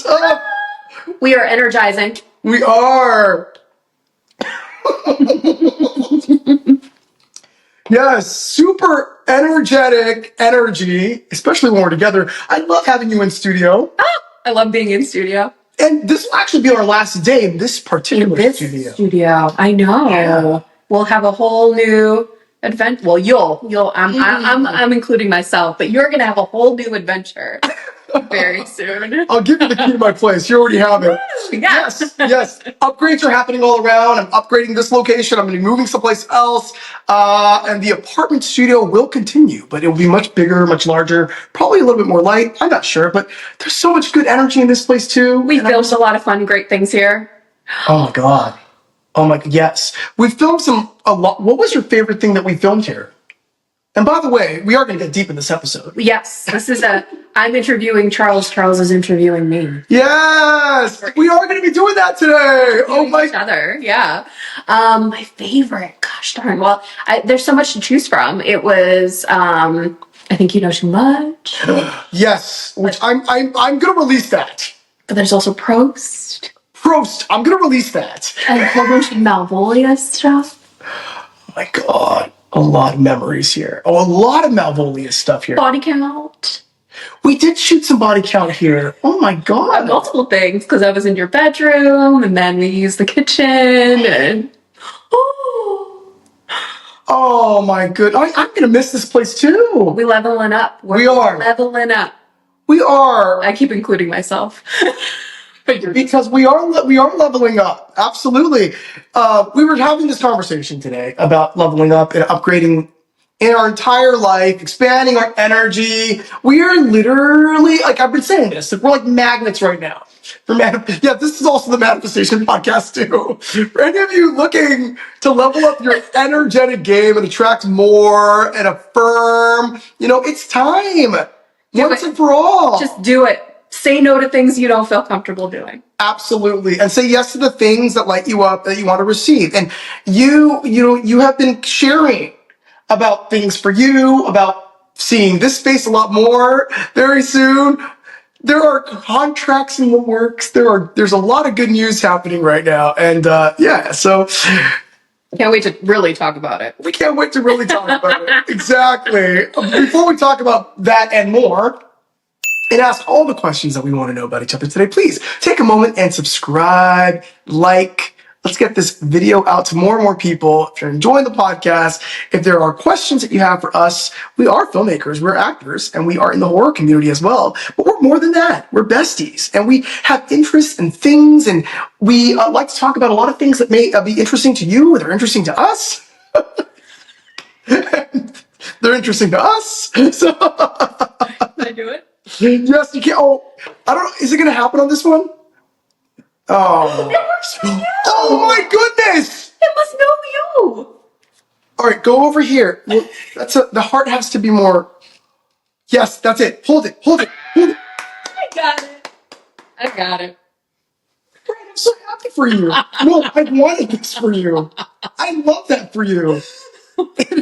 What's up? We are energizing. We are. Yes, super energetic energy, especially when we're together. I love having you in studio. I love being in studio. And this will actually be our last day in this particular studio. I know. Yeah. We'll have a whole new adventure. Well, you'll. I'm including myself, but you're gonna have a whole new adventure very soon. I'll give you the key to my place. You already have it. Yes. Yes. Upgrades are happening all around. I'm upgrading this location. I'm going to be moving someplace else. And the apartment studio will continue, but it will be much bigger, much larger, probably a little bit more light. I'm not sure, but there's so much good energy in this place too. We filmed a lot of fun, great things here. Oh my God. Oh my, yes. We filmed a lot. What was your favorite thing that we filmed here? And by the way, we are going to get deep in this episode. Yes, I'm interviewing Charles. Charles is interviewing me. Yes, we are going to be doing that today. Oh my. Each other, yeah. My favorite, gosh darn. Well, there's so much to choose from. It was, I think you know too much. Yes, which I'm going to release that. But there's also Prost. Prost, I'm going to release that. And a whole bunch of Malvolia stuff. Oh my God. A lot of memories here. Oh, a lot of Malvolia stuff here. Body count. We did shoot some body count here. Oh my God. Multiple things, because I was in your bedroom, and then we used the kitchen, and oh my good. I'm gonna miss this place too. We're leveling up. We are leveling up. We are. I keep including myself. Because we are leveling up. Absolutely. We were having this conversation today about leveling up and upgrading in our entire life, expanding our energy. We are literally, like I've been saying this, we're like magnets right now. Yeah, this is also the manifestation podcast too. For any of you looking to level up your energetic game and attract more and affirm, it's time. Once and for all. Just do it. Say no to things you don't feel comfortable doing. Absolutely. And say yes to the things that light you up, that you want to receive. And you have been sharing about things for you, about seeing this space a lot more very soon. There are contracts in the works. There's a lot of good news happening right now. And so can't wait to really talk about it. We can't wait to really talk about it. Exactly. Before we talk about that and more, and ask all the questions that we want to know about each other today, please take a moment and subscribe, like. Let's get this video out to more and more people. If you're enjoying the podcast, if there are questions that you have for us, we are filmmakers, we're actors, and we are in the horror community as well. But we're more than that. We're besties, and we have interests and things, and we like to talk about a lot of things that may be interesting to you, or they're interesting to us. They're interesting to us. So Can I do it? Yes, you can. Oh, I don't know. Is it going to happen on this one? Oh. It works for you. Oh my goodness. It must know you. All right, go over here. Well, the heart has to be more. Yes, that's it. Hold it. I got it. Brad, I'm so happy for you. No, I wanted this for you. I love that for you.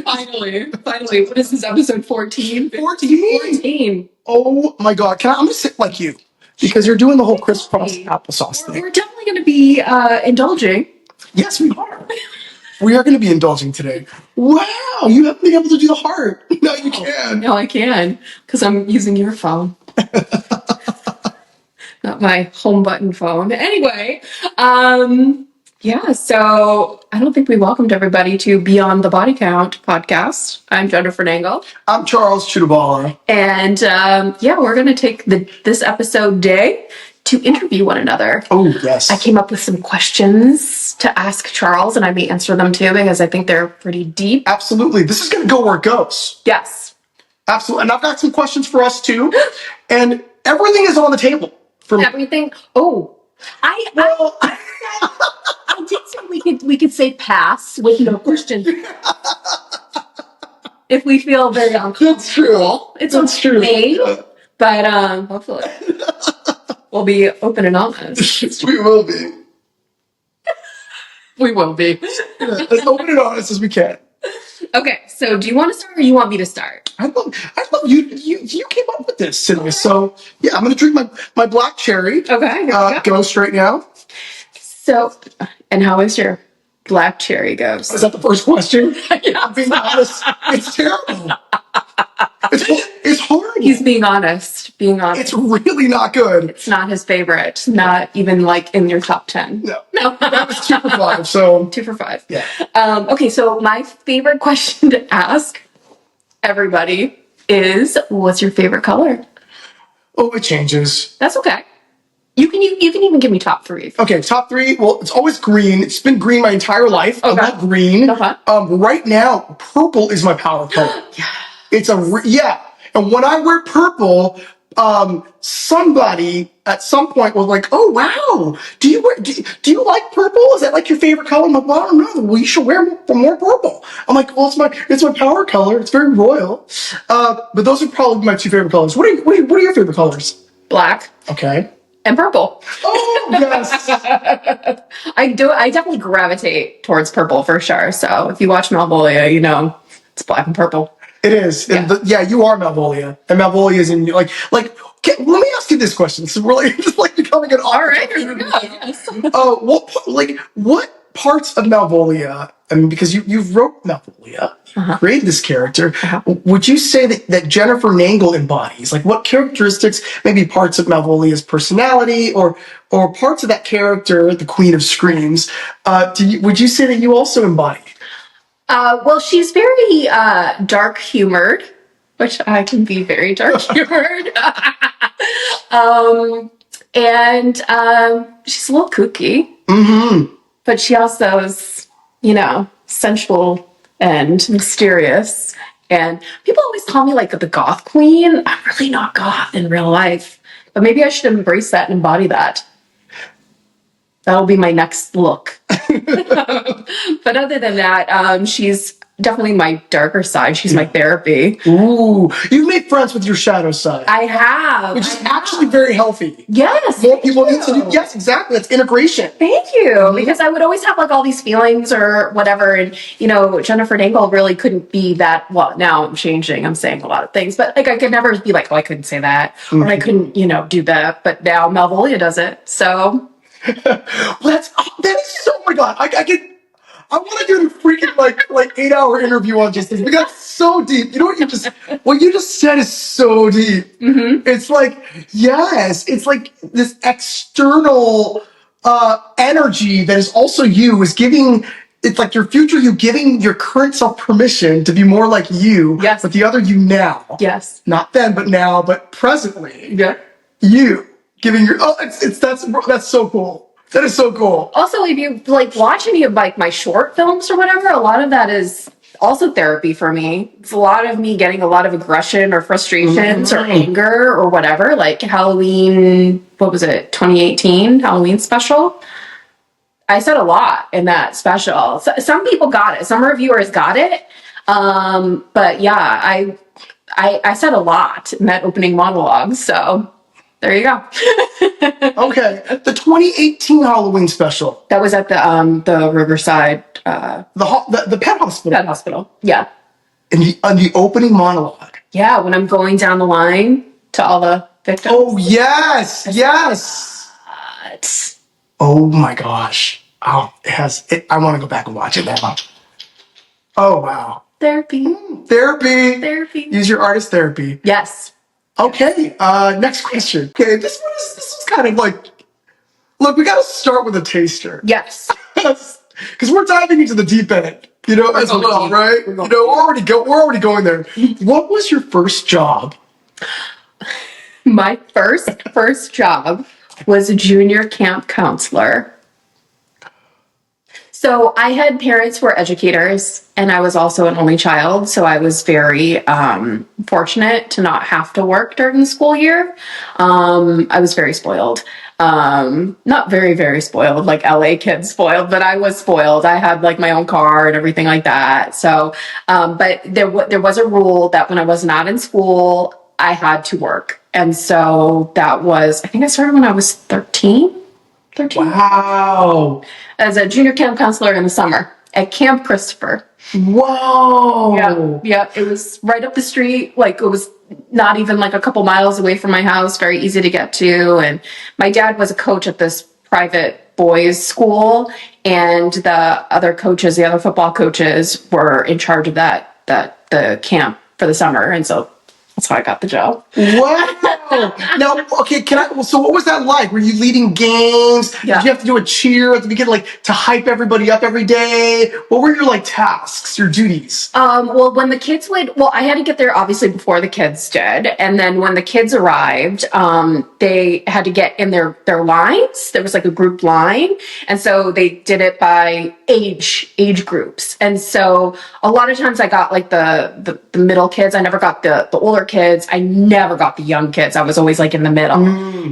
Finally. What is this, episode 14? 14. Oh my God. I'm going to sit like you because you're doing the whole crisscross applesauce thing. We're definitely going to be indulging. Yes, we are. We are going to be indulging today. Wow, you haven't been able to do the heart. No, you can. No, I can because I'm using your phone. Not my home button phone. Anyway, so I don't think we welcomed everybody to Beyond the Body Count podcast. I'm Jennifer Nangle. I'm Charles Chudabala. And we're going to take this episode day to interview one another. Oh, yes. I came up with some questions to ask Charles, and I may answer them too because I think they're pretty deep. Absolutely. This is going to go where it goes. Yes. Absolutely. And I've got some questions for us too. And everything is on the table. Everything? Oh. I did say we could say pass with no questions. If we feel very uncomfortable. That's true. But hopefully we'll be open and honest. We will be. We will be. As open and honest as we can. Okay, so do you want to start or you want me to start? I love you. You came up with this, Sydney. So yeah, I'm gonna drink my black cherry. Okay, here we go. Ghost right now. So, and how is your black cherry Is ghost? that the first question? Yeah. I'm being honest. It's terrible. It's horrible. He's being honest. Being honest. It's really not good. It's not his favorite. Not even like in your top 10. No. No. That was 2 for 5. So 2 for 5. yeah. Okay, so my favorite question to ask everybody is, what's your favorite color? Oh, it changes. That's okay. You can even give me top 3. Okay, top 3. Well, it's always green. It's been green my entire life. Okay. I love green. Okay. Right now, purple is my power color. Yeah. It's yeah. And when I wear purple, somebody at some point was like, "Oh wow, do you like purple? Is that like your favorite color?" I'm like, "Well, I don't know. Well, you should wear more purple." I'm like, "Well, it's my power color. It's very royal." But those are probably my 2 favorite colors. What are your favorite colors? Black Okay. and purple. Oh yes. I definitely gravitate towards purple for sure. So if you watch Malvolia, you know it's black and purple. It is. Yeah. You are Malvolia. And Malvolia is in like okay, let me ask you this question. So we're like just like becoming an All right, here we go. Yes. What parts of Malvolia, I mean, because you wrote Malvolia, created this character, would you say that Jennifer Nangle embodies? Like what characteristics, maybe parts of Malvolia's personality or parts of that character, the Queen of Screams, would you say that you also embody? Well, she's very dark humored, which I can be very dark humored. And she's a little kooky. Mm-hmm. But she also is, sensual and mysterious. And people always call me like the goth queen. I'm really not goth in real life. But maybe I should embrace that and embody that. That'll be my next look. But other than that, she's definitely my darker side. She's my therapy. Ooh, you've made friends with your shadow side. I have. Which is actually very healthy. Yes. More people need to do. Yes, exactly. That's integration. Thank you. Because I would always have like all these feelings or whatever. And, Jennifer Nangle really couldn't be that. Well, now I'm changing. I'm saying a lot of things. But like I could never be like, oh, I couldn't say that. Or I couldn't, do that. But now Malvolia does it. So. That is so, oh my God. I want to do a freaking like 8-hour interview on just this. We got so deep. You know what you just said is so deep. Mm-hmm. It's like, yes, it's like this external energy that is also you is giving. It's like your future you giving your current self permission to be more like you. Yes. But the other you now. Yes. Not then, but now, but presently. Yeah. You giving your that's so cool. That is so cool. Also, if you watch any of my short films or whatever, a lot of that is also therapy for me. It's a lot of me getting a lot of aggression or frustrations or anger or whatever. Like Halloween, what was it, 2018 Halloween special? I said a lot in that special. So, some people got it. Some reviewers got it. But yeah, I said a lot in that opening monologue. So there you go. Okay, the 2018 Halloween special. That was at the Riverside. The pet hospital. Pet hospital. Yeah. In the opening monologue. Yeah, when I'm going down the line to all the victims. Oh yes, yes. Oh my gosh. Oh, I want to go back and watch it now. Oh wow. Therapy. Therapy. Use your artist therapy. Yes. Okay. Next question. Okay, this is kind of like. Look, we got to start with a taster. Yes. Because we're diving into the deep end, as well, right? We're already going there. What was your first job? My first job was a junior camp counselor. So I had parents who were educators, and I was also an only child. So I was very fortunate to not have to work during the school year. I was very spoiled. Not very, very spoiled, like LA kids spoiled, but I was spoiled. I had my own car and everything like that. So, but there was a rule that when I was not in school, I had to work. And so that was, I think I started when I was 13. Wow. As a junior camp counselor in the summer. at Camp Christopher. Whoa. Yeah. It was right up the street. Like, it was not even like a couple miles away from my house. Very easy to get to. And my dad was a coach at this private boys' school, and the other coaches, the other football coaches, were in charge of the camp for the summer, and so that's how I got the job. Wow. Now, okay, so what was that like? Were you leading games? Yeah. Did you have to do a cheer at the beginning, like to hype everybody up every day? What were your like tasks, your duties? Well, when the kids I had to get there obviously before the kids did. And then when the kids arrived, they had to get in their lines. There was like a group line. And so they did it by age groups. And so a lot of times I got like the middle kids. I never got the older kids. I never got the young kids. I was always like in the middle.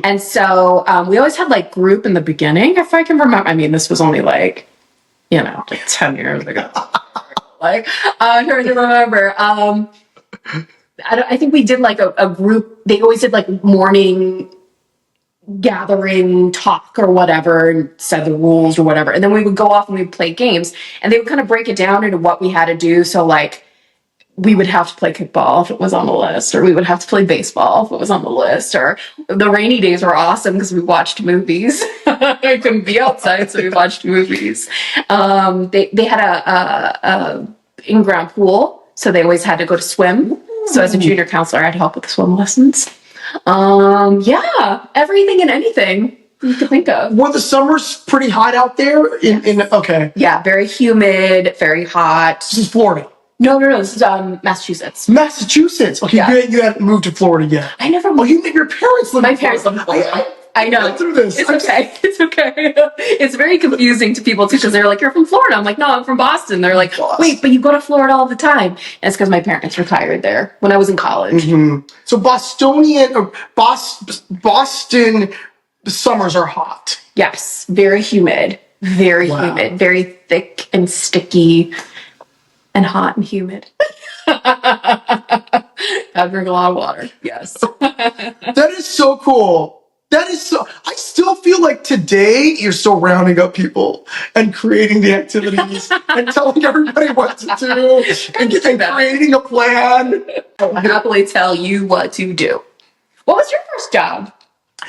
And so we always had like group in the beginning, if I can remember. I mean, this was only like 10 years ago. Like, I'm trying to remember. I think we did like a group. They always did like morning gathering talk or whatever, and said the rules or whatever. And then we would go off and we'd play games, and they would kind of break it down into what we had to do. So like, we would have to play kickball if it was on the list, or we would have to play baseball if it was on the list, or the rainy days were awesome because we watched movies. I couldn't be outside, so we watched movies. They had a in-ground pool, so they always had to go to swim. So as a junior counselor, I'd help with the swim lessons. Everything and anything you could think of. Were the summers pretty hot out there? Okay. Yeah, very humid, very hot. This is Florida. No, this is Massachusetts. Massachusetts. Okay, Yeah. you hadn't moved to Florida yet. I never Oh, your parents live My in parents live in Florida. I know. went through this. It's okay. It's okay. It's very confusing to people too, because they're like, "You're from Florida." I'm like, "No, I'm from Boston." They're like, Boston. "Wait, but you go to Florida all the time." And it's because my parents retired there when I was in college. So Boston summers are hot. Yes, very humid, humid, very thick and sticky, and hot and humid. I drink a lot of water. Yes. That is so cool. I still feel like today you're still rounding up people and creating the activities and telling everybody what to do and creating a plan. I'll happily tell you what to do. What was your first job?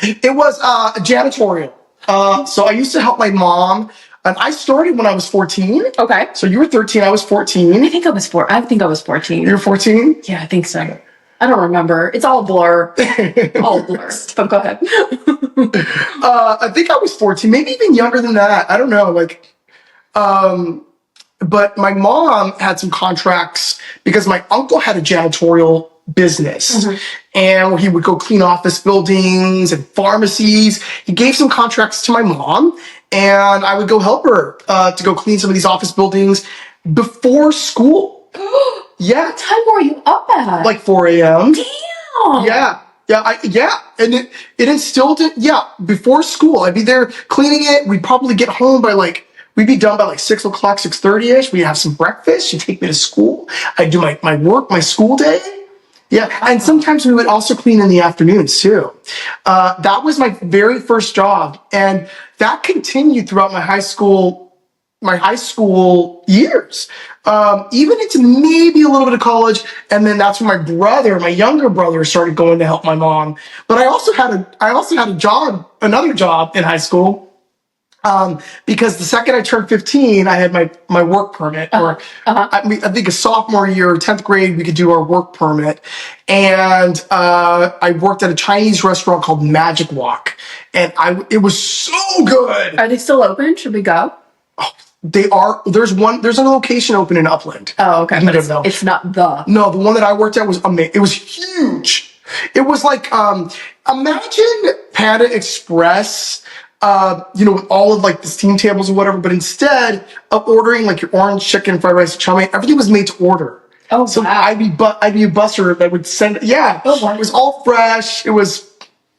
It was janitorial. So I used to help my mom. And I started when I was 14. Okay. So you were 13, I was 14. I think I was 14. You were 14? Yeah, I think so. I don't remember. It's all blur. All blur. But go ahead. I think I was 14, maybe even younger than that. I don't know. But my mom had some contracts because my uncle had a janitorial business, and he would go clean office buildings and pharmacies. He gave some contracts to my mom, and I would go help her to go clean some of these office buildings before school. Yeah. What time were you up at? Like 4 a.m. Damn. Yeah. And it instilled it. Yeah. Before school, I'd be there cleaning it. We'd probably get home by we'd be done by like 6 o'clock, 6:30ish. We'd have some breakfast. She'd take me to school. I'd do my work, my school day. Yeah. And sometimes we would also clean in the afternoons too. That was my very first job. And that continued throughout my high school years. Even into maybe a little bit of college. And then that's when my younger brother started going to help my mom. But I also had another job in high school. Because the second I turned 15, I had my work permit. I think a sophomore year, 10th grade, we could do our work permit. And I worked at a Chinese restaurant called Magic Walk. And it was so good. Are they still open? Should we go? Oh, they are. There's a location open in Upland. Oh, okay. But it's not the. No, the one that I worked at was amazing. It was huge. It was like, imagine Panda Express, with all of like the steam tables or whatever, but instead of ordering like your orange chicken, fried rice, chow mein, everything was made to order. Oh, so wow. I'd be a busser that would send. Yeah. Oh, wow. It was all fresh. It was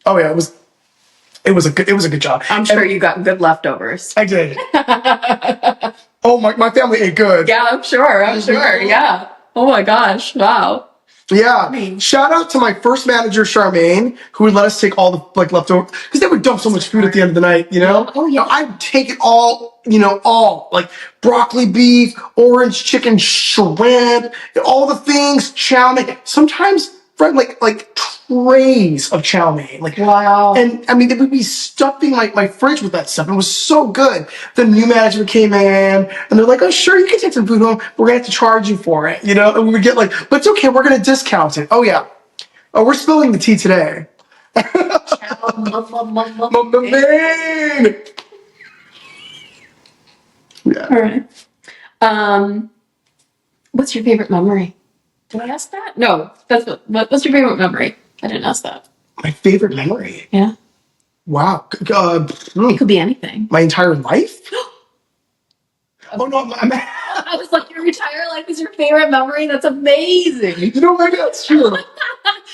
a good job. I'm sure you got good leftovers. I did. Oh, my family ate good. Yeah, I'm sure. Yeah. Oh my gosh. Wow. Yeah. Shout out to my first manager, Charmaine, who would let us take all the leftover, because they would dump so much food at the end of the night, you know? Oh, yeah. I'd take it all, all like broccoli beef, orange chicken, shrimp, all the things, chow mein. Sometimes, right, like trays of chow mein. Wow. And I mean, they would be stuffing my fridge with that stuff. It was so good. The new management came in and they're like, oh, sure, you can take some food home. We're going to have to charge you for it, And we would get but it's okay. We're going to discount it. Oh, yeah. Oh, we're spilling the tea today. Man. Yeah. All right. What's your favorite memory? Did I ask that? No. What's your favorite memory? I didn't ask that. My favorite memory? Yeah. Wow. It could be anything. My entire life? Oh, no. I was like, your entire life is your favorite memory? That's amazing. Maybe that's true.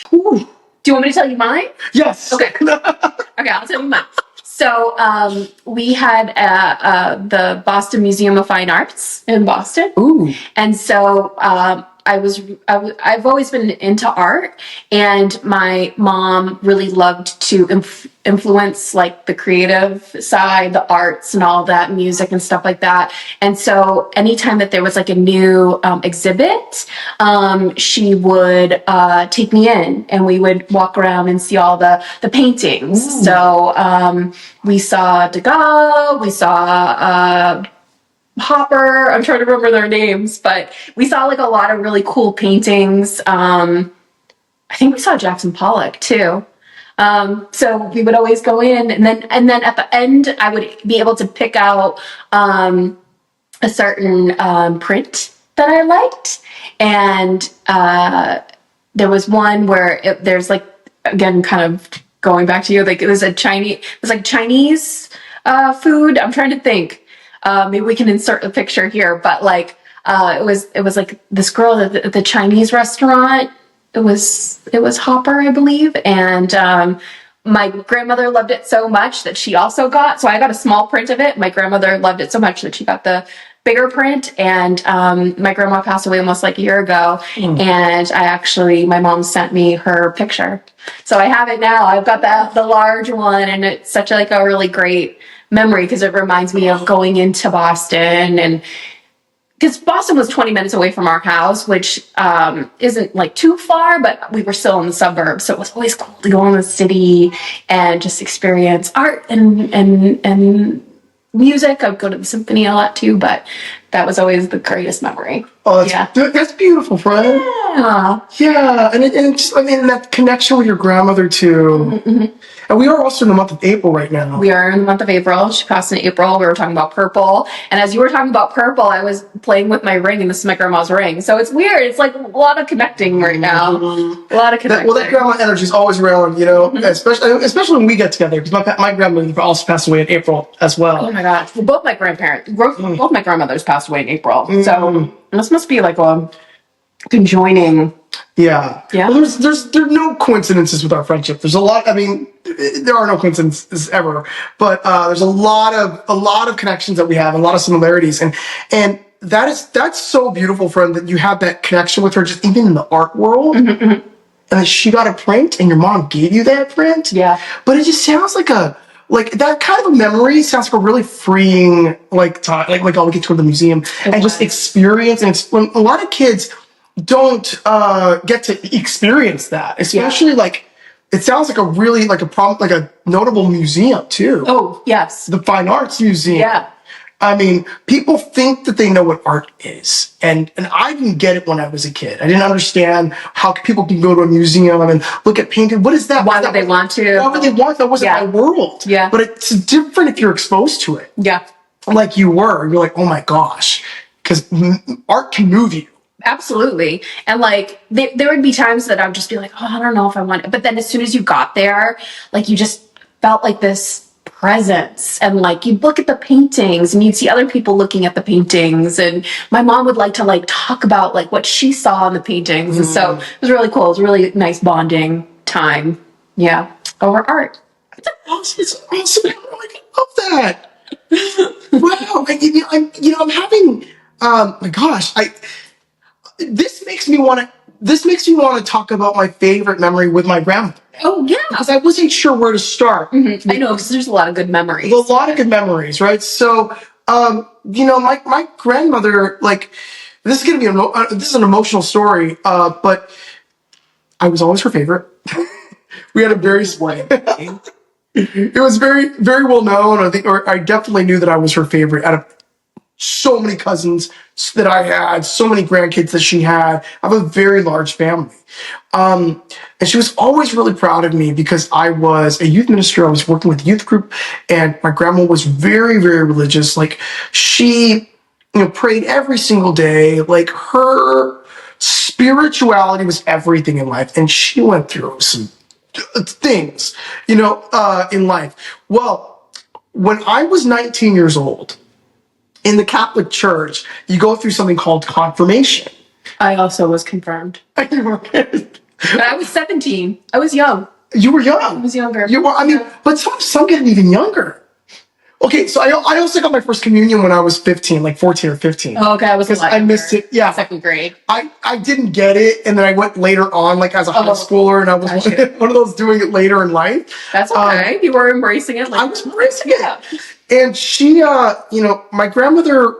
Do you want me to tell you mine? Yes. Okay. Okay, I'll tell you mine. So we had the Boston Museum of Fine Arts in Boston. Ooh. And so I've always been into art, and my mom really loved to influence like the creative side, the arts and all that, music and stuff like that. And so anytime that there was like a new exhibit, she would take me in and we would walk around and see all the paintings. Ooh. So we saw Degas, we saw Hopper, I'm trying to remember their names, but we saw like a lot of really cool paintings. I think we saw Jackson Pollock too. So we would always go in, and then at the end I would be able to pick out a certain print that I liked, and there was one where there's like, again, kind of going back to you, like it was Chinese food. I'm trying to think. Maybe we can insert a picture here, but like it was like this girl at the Chinese restaurant. It was Hopper, I believe, and my grandmother loved it so much that she also got. So I got a small print of it. My grandmother loved it so much that she got the bigger print, and my grandma passed away almost like a year ago, and my mom sent me her picture, so I have it now. I've got the large one, and it's such like a really great memory because it reminds me of going into Boston, and because Boston was 20 minutes away from our house, which isn't like too far, but we were still in the suburbs, so it was always cool to go in the city and just experience art and music. I'd go to the symphony a lot too, but that was always the greatest memory. Oh, that's beautiful, friend. Yeah, and just, I mean, that connection with your grandmother too. Mm-hmm. And we are also in the month of April right now. We are in the month of April. She passed in April. We were talking about purple. And as you were talking about purple, I was playing with my ring, and this is my grandma's ring. So it's weird. It's like a lot of connecting right now. A lot of connecting. That grandma energy is always around, especially when we get together. Because my grandmother also passed away in April as well. Oh my gosh. Well, both my grandmothers passed away in April. So this must be like a conjoining. Yeah. Well, there are no coincidences with our friendship. There's a lot. I mean, there are no coincidences ever, but there's a lot of connections that we have, and a lot of similarities, and that's so beautiful, friend, that you have that connection with her, just even in the art world. Mm-hmm. And she got a print, and your mom gave you that print. Yeah. But it just sounds like that kind of a memory sounds like a really freeing time, like oh, we get to go to the museum and just experience, and it's when a lot of kids don't get to experience that, especially it sounds like a really like a notable museum too. Oh yes, the Fine Arts Museum. Yeah, I mean, people think that they know what art is, and I didn't get it when I was a kid. I didn't understand how people can go to a museum and look at painting. What is that? Why would they want to? Why would they want that? Wasn't my world. Yeah, but it's different if you're exposed to it. Yeah, like you were. You're like, oh my gosh, because art can move you. Absolutely. And like there would be times that I would just be like, oh, I don't know if I want it. But then as soon as you got there, like you just felt like this presence, and like you'd look at the paintings and you'd see other people looking at the paintings, and my mom would like to talk about like what she saw in the paintings. And so it was really cool. It was a really nice bonding time. Yeah. Over art. It's awesome. I love that. Wow. I'm having, my gosh, this makes me want to this makes me want to talk about my favorite memory with my grandmother. Oh, yeah. Because I wasn't sure where to start. I know, because there's a lot of good memories. A lot of good memories, right? So, my grandmother, like, this is going to be, this is an emotional story, but I was always her favorite. We had a very, it was very, very well known. I definitely knew that I was her favorite out of so many cousins that I had, so many grandkids that she had. I have a very large family. And she was always really proud of me because I was a youth minister. I was working with the youth group, and my grandma was very, very religious. Like, she, prayed every single day. Like, her spirituality was everything in life. And she went through some things, in life. Well, when I was 19 years old, in the Catholic Church, you go through something called confirmation. I also was confirmed. But I was 17. I was young. You were young. I was younger. You were, but some get even younger. Okay, so I also got my first communion when I was 15, like 14 or 15. Oh, okay, I was because I missed it. Yeah, second grade. I didn't get it, and then I went later on, like as a high schooler, and I was one of those doing it later in life. That's okay. You were embracing it. I was embracing it. And she, my grandmother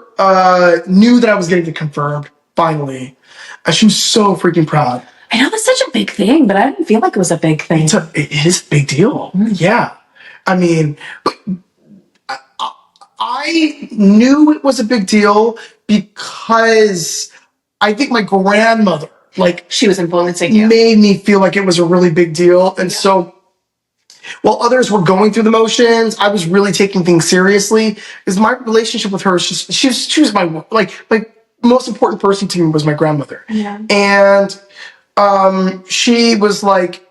knew that I was getting it confirmed, finally. And she was so freaking proud. I know that's such a big thing, but I didn't feel like it was a big thing. It is a big deal. Yeah. But I knew it was a big deal because I think my grandmother, she was influencing you, made me feel like it was a really big deal. And so, while others were going through the motions, I was really taking things seriously because my relationship with her is just, she was my most important person to me was my grandmother. Yeah. And, she was like,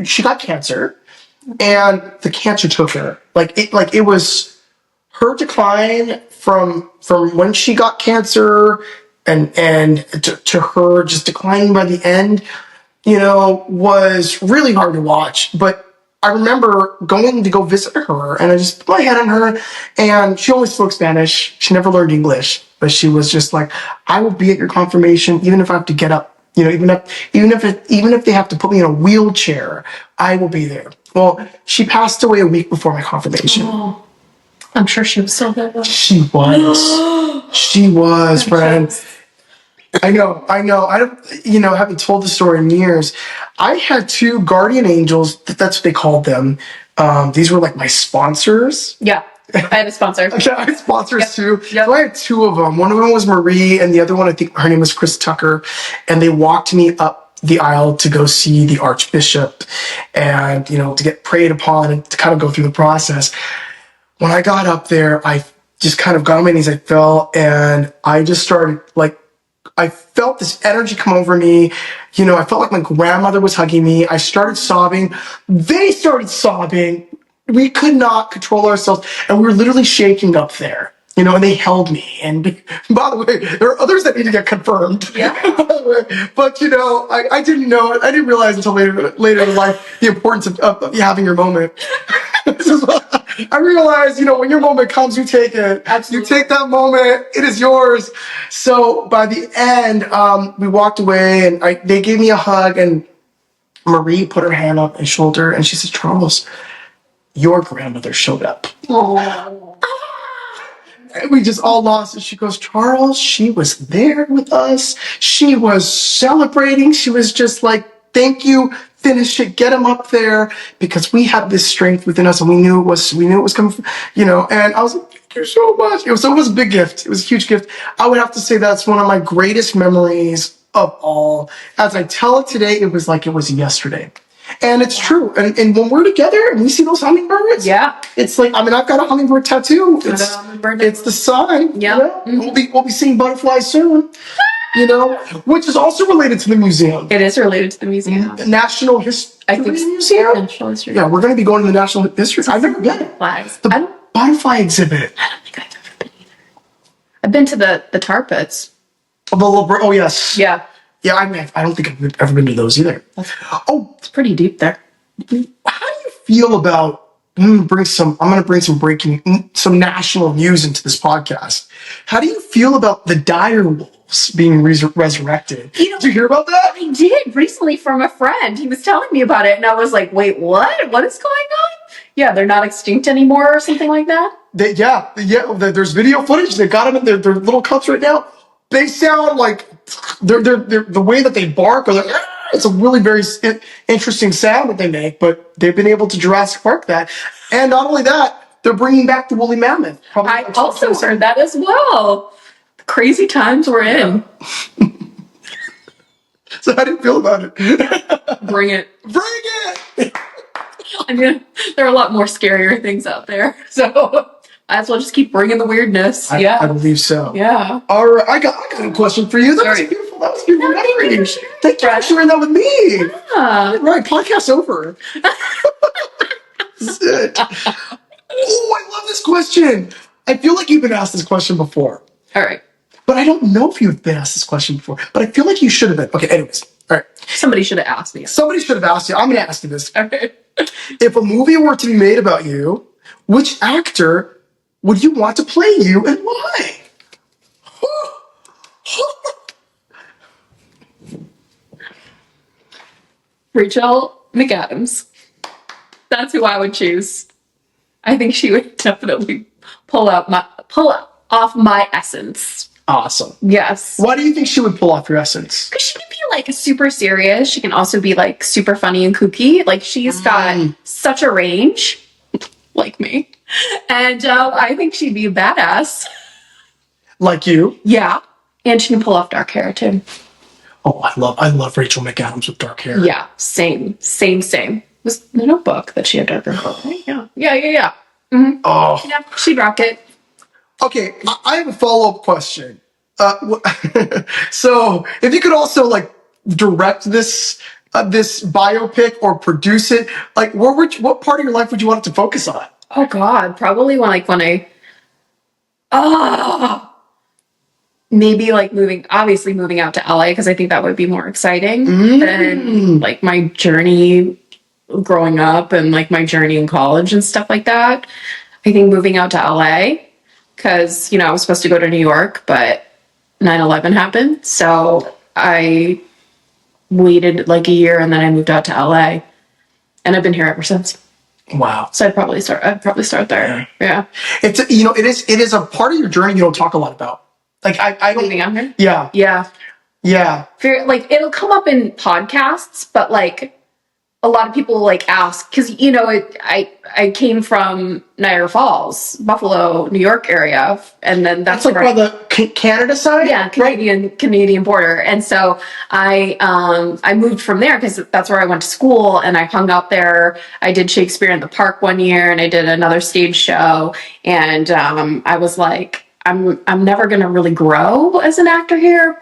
she got cancer and the cancer took her. It was her decline from when she got cancer and to her just declining by the end, was really hard to watch. But I remember going to go visit her, and I just put my head on her, and she only spoke Spanish. She never learned English, but she was just like, "I will be at your confirmation, even if I have to get up. Even if they have to put me in a wheelchair, I will be there." Well, she passed away a week before my confirmation. Oh, I'm sure she was so good. She was, friend. I know. I haven't told the story in years. I had two guardian angels. That's what they called them. These were like my sponsors. Yeah, I had a sponsor. I had sponsors too. Yep. So I had two of them. One of them was Marie, and the other one, I think her name was Chris Tucker. And they walked me up the aisle to go see the Archbishop and, to get prayed upon and to kind of go through the process. When I got up there, I just kind of got on my knees. I fell, and I just started I felt this energy come over me. I felt like my grandmother was hugging me. I started sobbing. They started sobbing. We could not control ourselves. And we were literally shaking up there, and they held me. And by the way, there are others that need to get confirmed. Yeah. But, I didn't know it. I didn't realize until later in life the importance of having your moment. I realized, when your moment comes, you take it. Absolutely. You take that moment. It is yours. So by the end, we walked away, and they gave me a hug, and Marie put her hand on my shoulder, and she said, "Charles, your grandmother showed up." Oh. And we just all lost it. She goes, "Charles, she was there with us. She was celebrating. She was just like, thank you. Finish it, get him up there, because we had this strength within us, and we knew it was coming from, and I was like, thank you so much." It was a big gift. It was a huge gift. I would have to say that's one of my greatest memories of all. As I tell it today, it was like it was yesterday. And it's true. And when we're together and we see those hummingbirds, it's like, I've got a hummingbird tattoo. It's the sign. Yeah. Mm-hmm. We'll be seeing butterflies soon. Which is also related to the museum. It is related to the museum. The National History Museum? National History. Yeah, we're going to be going to the National History. I've never been. The butterfly exhibit. I don't think I've ever been either. I've been to the tar pits. Oh, yes. Yeah. Yeah, I don't think I've ever been to those either. It's pretty deep there. How do you feel about, I'm going to bring some national news into this podcast. How do you feel about the dire wolves being resurrected. You know, Did you hear about that? I did recently from a friend. He was telling me about it, and I was like, "Wait, what? What is going on?" Yeah, they're not extinct anymore, or something like that. There's video footage. They got them in their little cups right now. They sound like they're the way that they bark, or it's a really very interesting sound that they make. But they've been able to Jurassic Park that, and not only that, they're bringing back the woolly mammoth. Probably I also heard that as well. The crazy times we're in. So how do you feel about it? Bring it. Bring it! I mean, there are a lot more scarier things out there, so might as well just keep bringing the weirdness. I believe so. Yeah. All right, I got a question for you. That was beautiful. That was beautiful. Thank you for sharing that with me. Yeah. Right, podcast over. This is it. Oh, I love this question. I feel like you've been asked this question before. All right. But I don't know if you've been asked this question before. But I feel like you should have been. Okay, anyways. All right. Somebody should have asked me. Somebody should have asked you. I'm going to ask you this. All right. If a movie were to be made about you, which actor would you want to play you and why? Rachel McAdams. That's who I would choose. I think she would definitely pull off my essence. Awesome. Yes. Why do you think she would pull off your essence? Because she can be like super serious. She can also be like super funny and kooky. Like she's got such a range, like me. And I think she'd be a badass. Like you? Yeah. And she can pull off dark hair too. Oh, I love Rachel McAdams with dark hair. Yeah. Same. Was the Notebook that she had darker hair, right? Yeah. Mm-hmm. Oh. Yeah, she'd rock it. Okay, I have a follow-up question. So, if you could also like direct this biopic or produce it, like what part of your life would you want it to focus on? Oh God, probably when I maybe like moving out to LA because I think that would be more exciting than like my journey growing up and like my journey in college and stuff like that. I think moving out to LA because I was supposed to go to New York, but 9/11 happened, so I waited like a year and then I moved out to LA, and I've been here ever since. Wow. So I'd probably start there. Yeah. It's it is a part of your journey you don't talk a lot about. Like I don't. Moving out here. Yeah. Yeah. Like it'll come up in podcasts, but like a lot of people like ask because I came from Niagara Falls, Buffalo, New York area, and then that's like by the Canada side. Yeah, Canadian border, and so I moved from there because that's where I went to school, and I hung out there. I did Shakespeare in the Park one year, and I did another stage show, and I was like, I'm never gonna really grow as an actor here,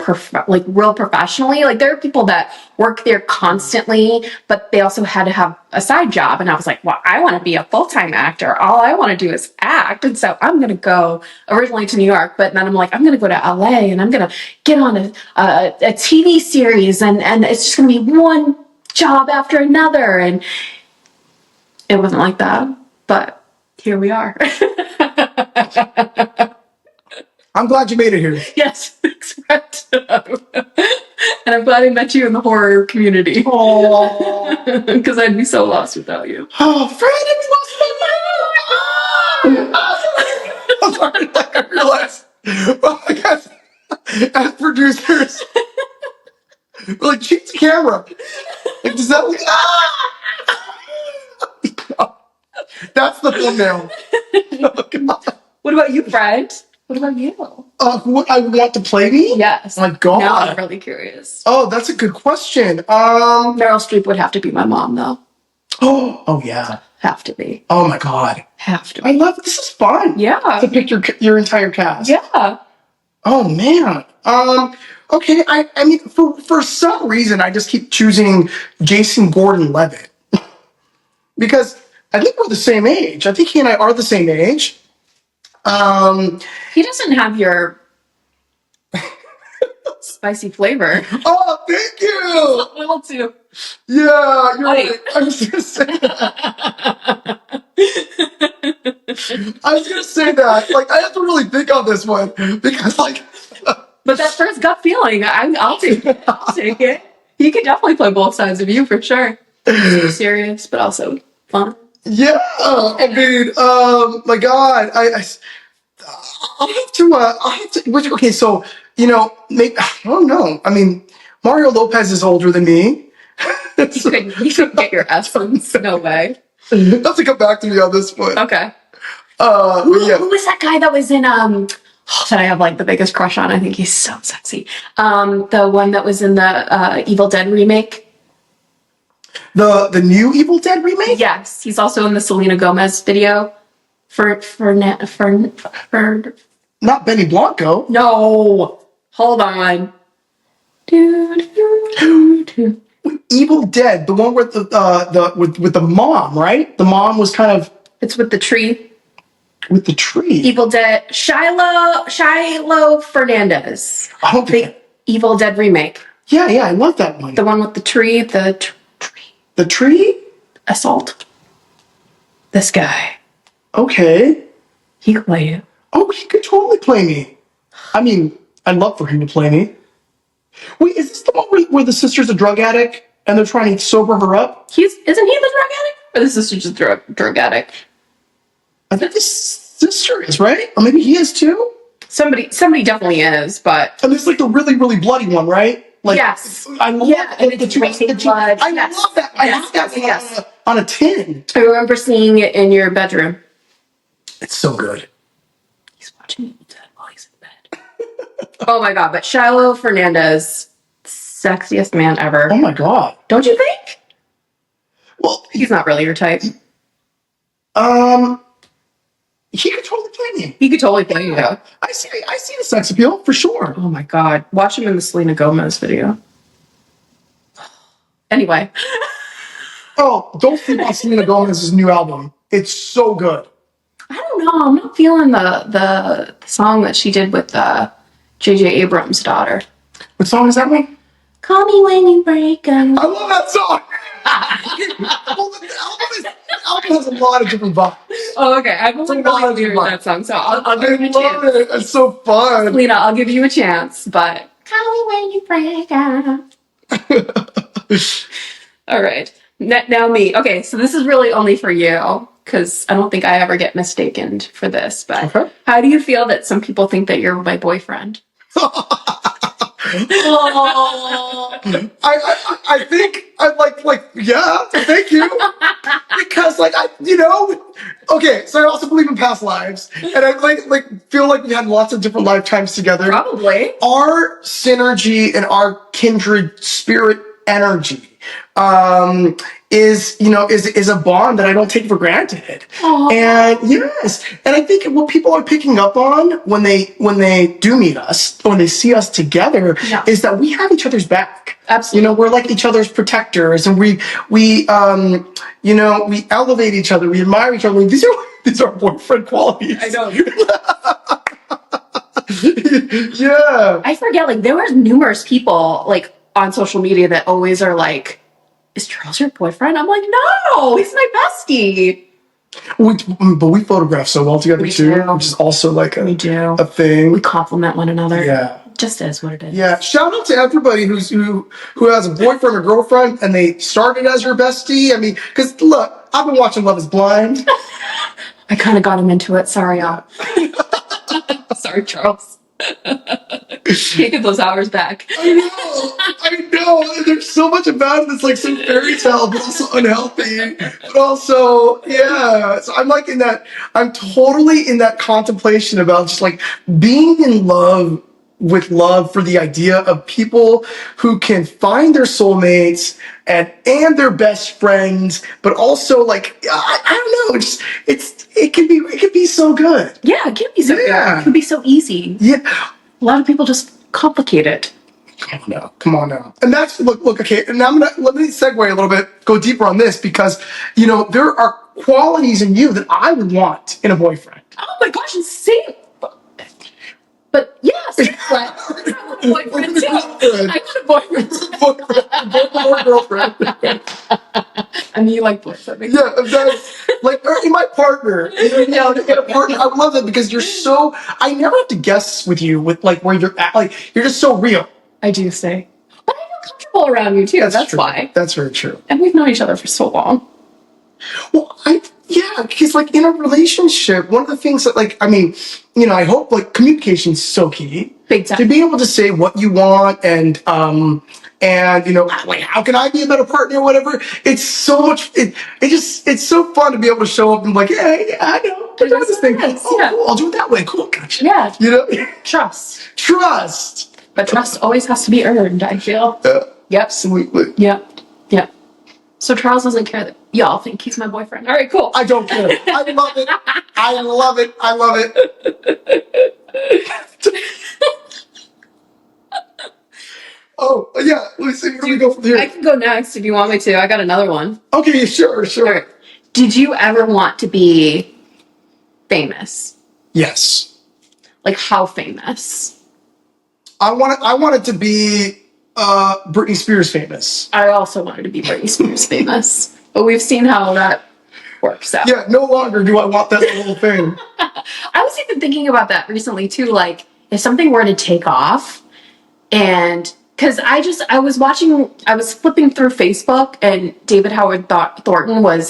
like real professionally. Like there are people that work there constantly, but they also had to have a side job. And I was like, well, I want to be a full-time actor. All I want to do is act. And so I'm gonna go originally to New York, but then I'm like, I'm gonna go to LA and I'm gonna get on a TV series, and it's just gonna be one job after another. And it wasn't like that, but here we are. I'm glad you made it here. Yes, correct. And I'm glad I met you in the horror community. Oh, because I'd be so lost without you. Oh, Fred, I'd be lost. I'm sorry. Like I realized, well, I guess as producers, we're like cheat the camera. Like does that? That's the thumbnail. Oh, God. What about you, Fred? What about you? Who I want to play me? Yes. Oh my God. Now I'm really curious. Oh, that's a good question. Meryl Streep would have to be my mom, though. Oh yeah. Have to be. Oh my God. Have to. I love this. Is fun. Yeah. To pick your entire cast. Yeah. Oh man. Okay. I mean, for some reason, I just keep choosing Jason Gordon-Levitt because I think we're the same age. I think he and I are the same age. He doesn't have your spicy flavor. Oh, thank you. A little too. Yeah, you're right. I was gonna say that. I was gonna say that. Like, I have to really think on this one because, like, But that first gut feeling, I'll take it. I'll take it. He can definitely play both sides of you for sure. So serious, but also fun. Yeah, I mean, my God, I'll have to. Okay, so maybe I don't know. I mean, Mario Lopez is older than me. You couldn't get your essence. No way. Have to come back to me on this one. Okay. Yeah. Who was that guy that was in that I have like the biggest crush on? I think he's so sexy. The one that was in the Evil Dead remake. The new Evil Dead remake? Yes, he's also in the Selena Gomez video. For Not Benny Blanco. no, hold on. Evil Dead, the one with with the mom, right? The mom was kind of It's with the tree. with the tree. Evil Dead. Shiloh Fernandez. I don't think. The Evil Dead remake. Yeah, I love that one. The one with the tree. The tree. The tree? Assault. This guy. Okay. He could play you. Oh, he could totally play me. I mean, I'd love for him to play me. Wait, is this the one where the sister's a drug addict and they're trying to sober her up? Isn't he the drug addict? Or the sister's just drug addict? I think the sister is, right? Or maybe he is too? Somebody definitely is, but And it's like the really, really bloody one, right? Like, yes. I love and it's raining blood. I Yes. love that. I have that Yes. on a tin. I remember seeing it in your bedroom. It's so good. He's watching Evil Dead while he's in bed. Oh my god, but Shiloh Fernandez, sexiest man ever. Oh my God. Don't you think? Well, He's not really your type. he could totally play me. He could totally play you. I see the sex appeal for sure. Oh my god. Watch him in the Selena Gomez video. Anyway. Oh, don't sleep on Selena Gomez's new album. It's so good. I don't know. I'm not feeling the song that she did with J.J. Abrams' daughter. What song is that one? Call me when you break up. I love that song. Well, the album has a lot of different vibes. Oh, okay. I've only really heard that song, so I'll give you a chance. I love it. It's so fun. Lena, I'll give you a chance, but call me when you break up. All right. Now me. Okay, so this is really only for you, because I don't think I ever get mistaken for this, but Okay. How do you feel that some people think that you're my boyfriend? I think I'm like yeah, thank you, because okay, so I also believe in past lives, and I feel like we had lots of different lifetimes together. Probably. Our synergy and our kindred spirit energy is a bond that I don't take for granted. Aww. And yes, and I think what people are picking up on when they do meet us, when they see us together, Yeah. is that we have each other's back. Absolutely. We're like each other's protectors, and we elevate each other, we admire each other. These are boyfriend qualities. I know. Yeah. I forget, like, there were numerous people, like, on social media that always are like, is Charles your boyfriend? I'm like, no, he's my bestie. But we photograph so well together We too, do. which is also like We do. a thing. We compliment one another. Yeah. Just is what it is. Yeah, shout out to everybody who has a boyfriend or girlfriend and they started as your bestie. I mean, because look, I've been watching Love Is Blind. I kind of got him into it. Sorry, y'all. Sorry, Charles. Can't get those hours back. I know. There's so much about it that's like so fairy tale, but also unhealthy. But also, yeah. So I'm totally in that contemplation about just like being in love with love for the idea of people who can find their soulmates and their best friends, but also like I don't know, it can be so good. Yeah, it can be so good. It can be so easy. Yeah. A lot of people just complicate it. Come on now. And that's look, okay, and let me segue a little bit, go deeper on this, because there are qualities in you that I would want in a boyfriend. Oh my gosh, insane. But yes, I want a boyfriend too. I want a boyfriend. Boyfriend or girlfriend. I mean, you like boyfriend. Yeah, that's like in my partner. You know, in a partner, I love that because you're so. I never have to guess with you with like where you're at. Like you're just so real. I do say, but I feel comfortable around you too. That's true. why. That's very true. And we've known each other for so long. Well, because like in a relationship, one of the things that like, I mean, you know, I hope like communication's so key. Big time. To be able to say what you want and you know, like how can I be a better partner or whatever. It's so much. It's so fun to be able to show up and be like, yeah, I know. We're doing this thing. Oh, yeah. cool. I'll do it that way. Cool. Gotcha. Yeah. You know, Trust. But trust always has to be earned, I feel. Yep. Absolutely. Yep. So Charles doesn't care that y'all think he's my boyfriend. All right, cool. I don't care. I love it. I love it. I love it. Oh, yeah. Let's see. Where do we go from here? I can go next if you want me to. I got another one. Okay, sure. Okay. Did you ever want to be famous? Yes. Like how famous? I wanted to be Britney Spears famous. I also wanted to be Britney Spears famous. But we've seen how that works out. Yeah, no longer do I want that level of fame. I was even thinking about that recently too. Like if something were to take off and because I was flipping through Facebook and David Howard Thornton was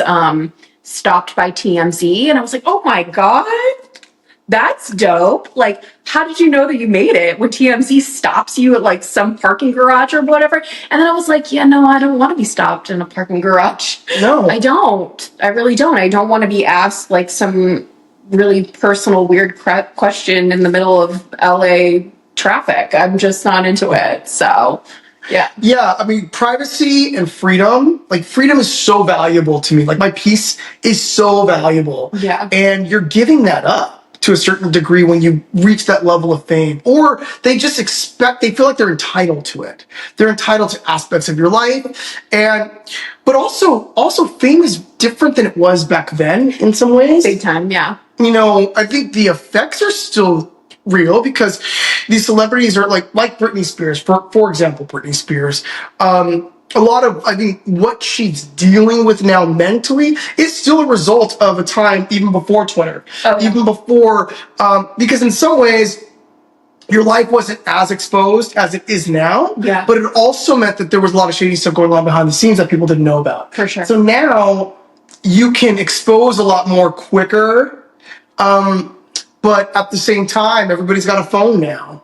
stopped by TMZ and I was like, oh my God, that's dope. Like, how did you know that you made it when TMZ stops you at like some parking garage or whatever? And then I was like, yeah, no, I don't want to be stopped in a parking garage. No. I don't. I really don't. I don't want to be asked like some really personal, weird question in the middle of LA traffic. I'm just not into it. So, yeah. Yeah, I mean, privacy and freedom, like freedom is so valuable to me. Like my peace is so valuable. Yeah. And you're giving that up to a certain degree when you reach that level of fame, or they just they feel like they're entitled to it. They're entitled to aspects of your life. But also fame is different than it was back then in some ways. Big time. Yeah. You know, I think the effects are still real because these celebrities are like Britney Spears, for example, Britney Spears. A lot of, I think, what she's dealing with now mentally is still a result of a time even before Twitter, even before, because in some ways, your life wasn't as exposed as it is now. Yeah. But it also meant that there was a lot of shady stuff going on behind the scenes that people didn't know about. For sure. So now you can expose a lot more quicker. But at the same time, everybody's got a phone now.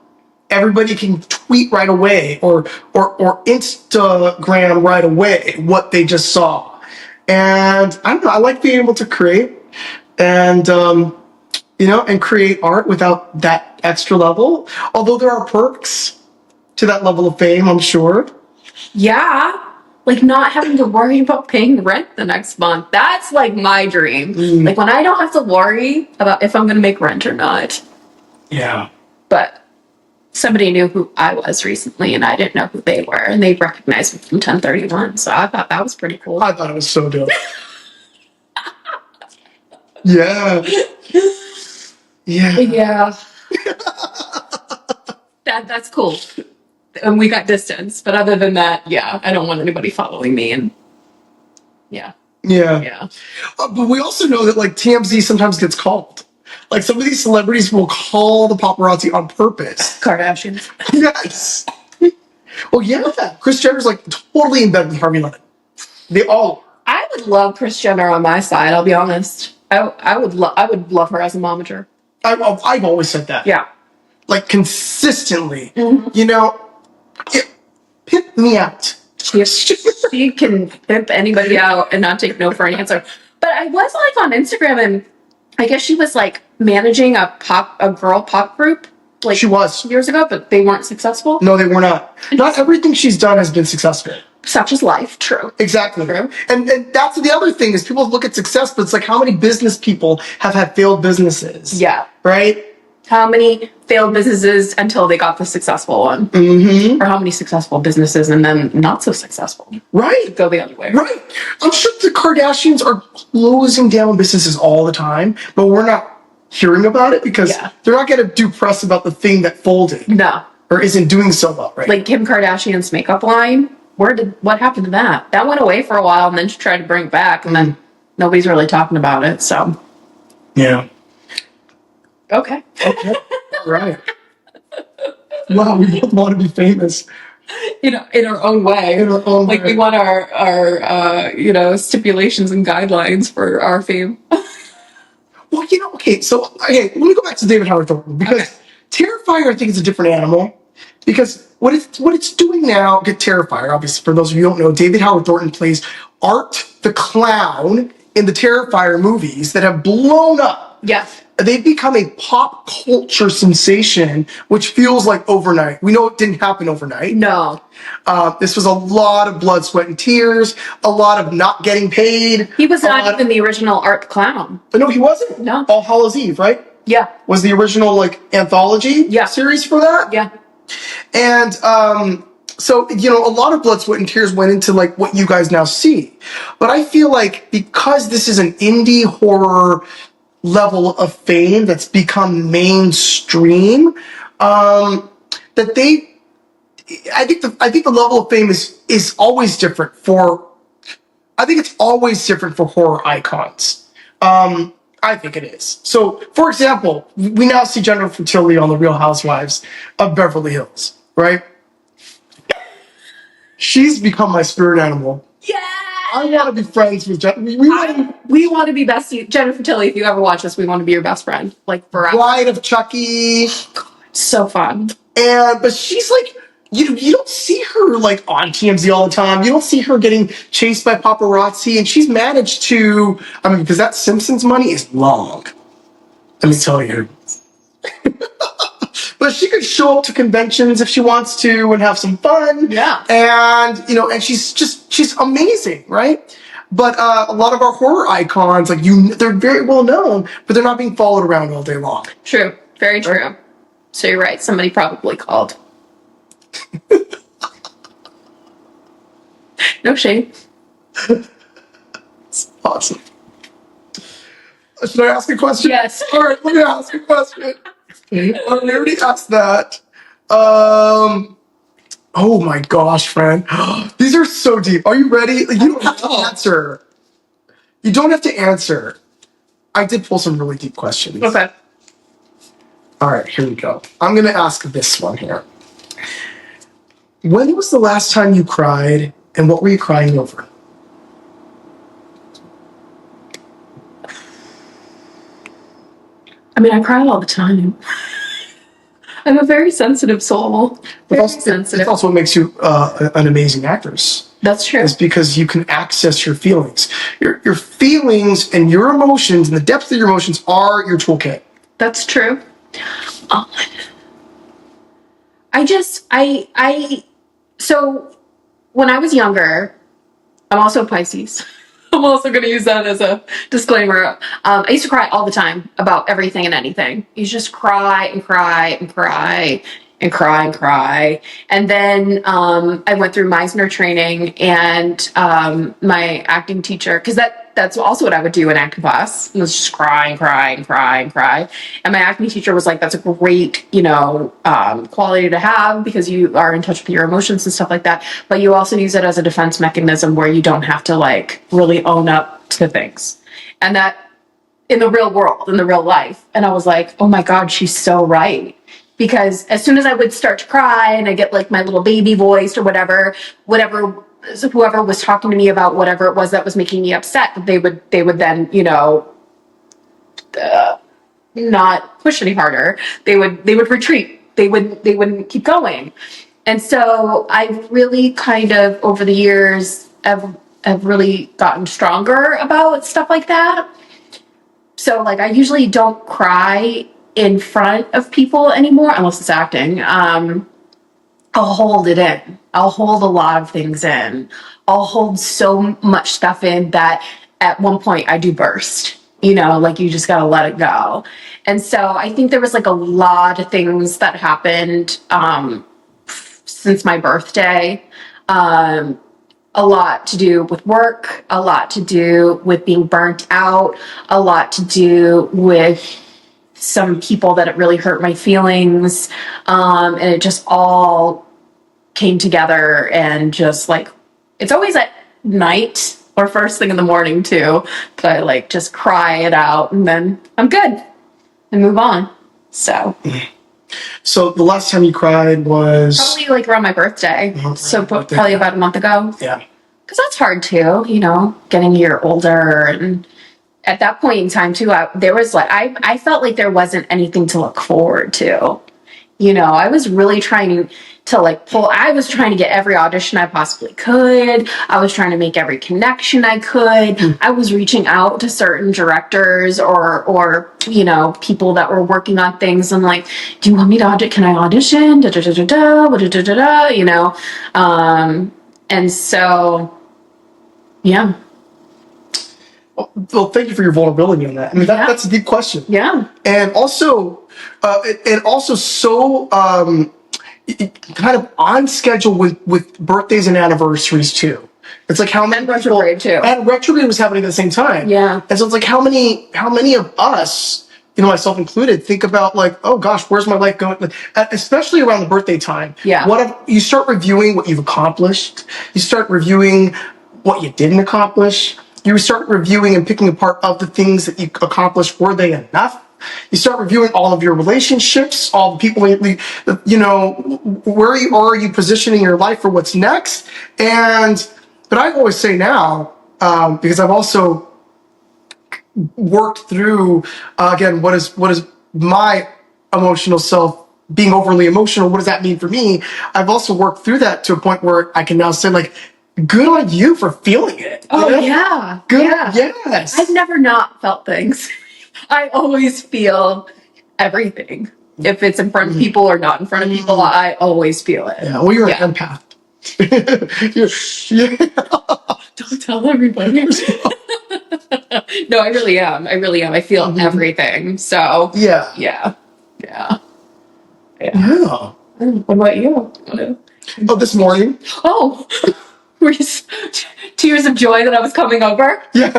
Everybody can tweet right away or Instagram right away what they just saw. And I don't know, I like being able to create and, you know, and create art without that extra level. Although there are perks to that level of fame, I'm sure. Yeah. Like not having to worry about paying rent the next month. That's like my dream. Like when I don't have to worry about if I'm going to make rent or not. Yeah. But somebody knew who I was recently and I didn't know who they were and they recognized me from 1031. So I thought that was pretty cool. I thought it was so dope. Yeah. Yeah. Yeah. That's cool. And we got distance. But other than that, yeah, I don't want anybody following me. And yeah. Yeah. But we also know that like TMZ sometimes gets called. Like some of these celebrities will call the paparazzi on purpose. Kardashians. Yes. Well, yeah. Kris Jenner's like totally in bed with Harvey Levin. They all are. I would love Kris Jenner on my side, I'll be honest. I would love her as a momager. I've always said that. Yeah. Like consistently. You know, pimp me out. She can pimp anybody out and not take no for an answer. But I was like on Instagram and I guess she was like managing a girl pop group. Like She was. years ago, but they weren't successful. No, they were not. Not everything she's done has been successful. Such is life, true. Exactly. True. And that's the other thing is people look at success, but it's like how many business people have had failed businesses. Yeah. Right? How many failed businesses until they got the successful one? Or how many successful businesses and then not so successful? Right. Go the other way. Right. I'm sure the Kardashians are closing down businesses all the time, but we're not hearing about it because they're not going to do press about the thing that folded. No. Or isn't doing so well, right? Like Kim Kardashian's makeup line what happened to that? That went away for a while, and then she tried to bring it back, and then nobody's really talking about it. So, yeah. Okay. Right. Wow, we both want to be famous. In our own way. In our own like way. we want our stipulations and guidelines for our fame. Well, okay, let me go back to David Howard Thornton, because Terrifier, I think, is a different animal. Because what it's doing now, get Terrifier, obviously, for those of you who don't know, David Howard Thornton plays Art the Clown in the Terrifier movies that have blown up. Yeah. They've become a pop culture sensation, which feels like overnight. We know it didn't happen overnight. No. This was a lot of blood, sweat, and tears, a lot of not getting paid. He was not even the original Art the Clown. No, he wasn't? No. All Hallows Eve, right? Yeah. Was the original, anthology series for that? Yeah. And so, a lot of blood, sweat, and tears went into, what you guys now see. But I feel like because this is an indie horror level of fame that's become mainstream, I think the level of fame is always different I think it's always different for horror icons. I think it is. So, for example, we now see Jennifer Fertility on The Real Housewives of Beverly Hills, right? She's become my spirit animal. Yeah. I want to be friends with Jennifer. We want to be besties. Jennifer Tilly, if you ever watch this, we want to be your best friend. Forever. Bride of Chucky. So fun. But she's you don't see her on TMZ all the time. You don't see her getting chased by paparazzi, and she's managed to, because that Simpsons money is long. Let me tell you. But she could show up to conventions if she wants to and have some fun. Yeah. And, and she's amazing, right? But a lot of our horror icons, they're very well known, but they're not being followed around all day long. True. Very true. Right? So you're right. Somebody probably called. No shame. It's awesome. Should I ask a question? Yes. All right, let me ask a question. We already asked that. Oh my gosh, friend. These are so deep. Are you ready? You don't have to answer. You don't have to answer. I did pull some really deep questions. Okay. All right, here we go. I'm going to ask this one here. When was the last time you cried, and what were you crying over? I cry all the time. I'm a very sensitive soul. It's also what makes you an amazing actress. That's true. It's because you can access your feelings. Your feelings and your emotions and the depth of your emotions are your toolkit. That's true. So when I was younger, I'm also Pisces. I'm also going to use that as a disclaimer. I used to cry all the time about everything and anything. You just cry and cry and cry and cry and cry. And then I went through Meisner training, and my acting teacher, because that's also what I would do in acting class. It was just cry and cry and cry and cry. And my acting teacher was like, that's a great, quality to have because you are in touch with your emotions and stuff like that. But you also use it as a defense mechanism where you don't have to really own up to things. And that in the real world, in the real life. And I was like, oh my God, she's so right. Because as soon as I would start to cry and I get my little baby voice or whatever, whoever was talking to me about whatever it was that was making me upset, they would then, not push any harder. They would retreat. They wouldn't keep going. And so I've really kind of over the years have really gotten stronger about stuff like that. So I usually don't cry in front of people anymore unless it's acting. I'll hold it in. I'll hold a lot of things in. I'll hold so much stuff in that at one point I do burst. You just gotta let it go. And so I think there was a lot of things that happened since my birthday. A lot to do with work, a lot to do with being burnt out, a lot to do with some people that it really hurt my feelings. And it just all came together and just like, it's always at night or first thing in the morning too, but I like just cry it out and then I'm good and move on. So the last time you cried was probably like around my birthday. So probably about a month ago. Yeah. Because that's hard too, you know, getting a year older. And at that point in time too, there was like, I felt like there wasn't anything to look forward to. You know, I was really trying to like I was trying to get every audition I possibly could. I was trying to make every connection I could. I was reaching out to certain directors or, you know, people that were working on things and like, do you want me to audition? Can I audition? You know? And so, yeah. Well, thank you for your vulnerability on that. I mean, that's a deep question. Yeah. And also, so kind of on schedule with birthdays and anniversaries too. It's like how many retrograde too. And retrograde was happening at the same time. Yeah. And so it's like how many of us, you know, myself included, think about like, oh gosh, where's my life going? Like, especially around the birthday time. Yeah. You start reviewing what you've accomplished. You start reviewing what you didn't accomplish. You start reviewing and picking apart of the things that you accomplished. Were they enough? You start reviewing all of your relationships, all the people, you know, where are you positioning your life for what's next? But I always say now, because I've also worked through, again, what is my emotional self being overly emotional? What does that mean for me? I've also worked through that to a point where I can now say like, good on you for feeling it. Oh, you know? yeah. Good. Yeah. Yes. I've never not felt things. I always feel everything. If it's in front of people or not in front of people, I always feel it. Yeah. Well, you're an empath. Don't tell everybody. No, I really am. I feel everything. So yeah. What about you? Oh, this morning. Oh, were you tears of joy that I was coming over? Yeah.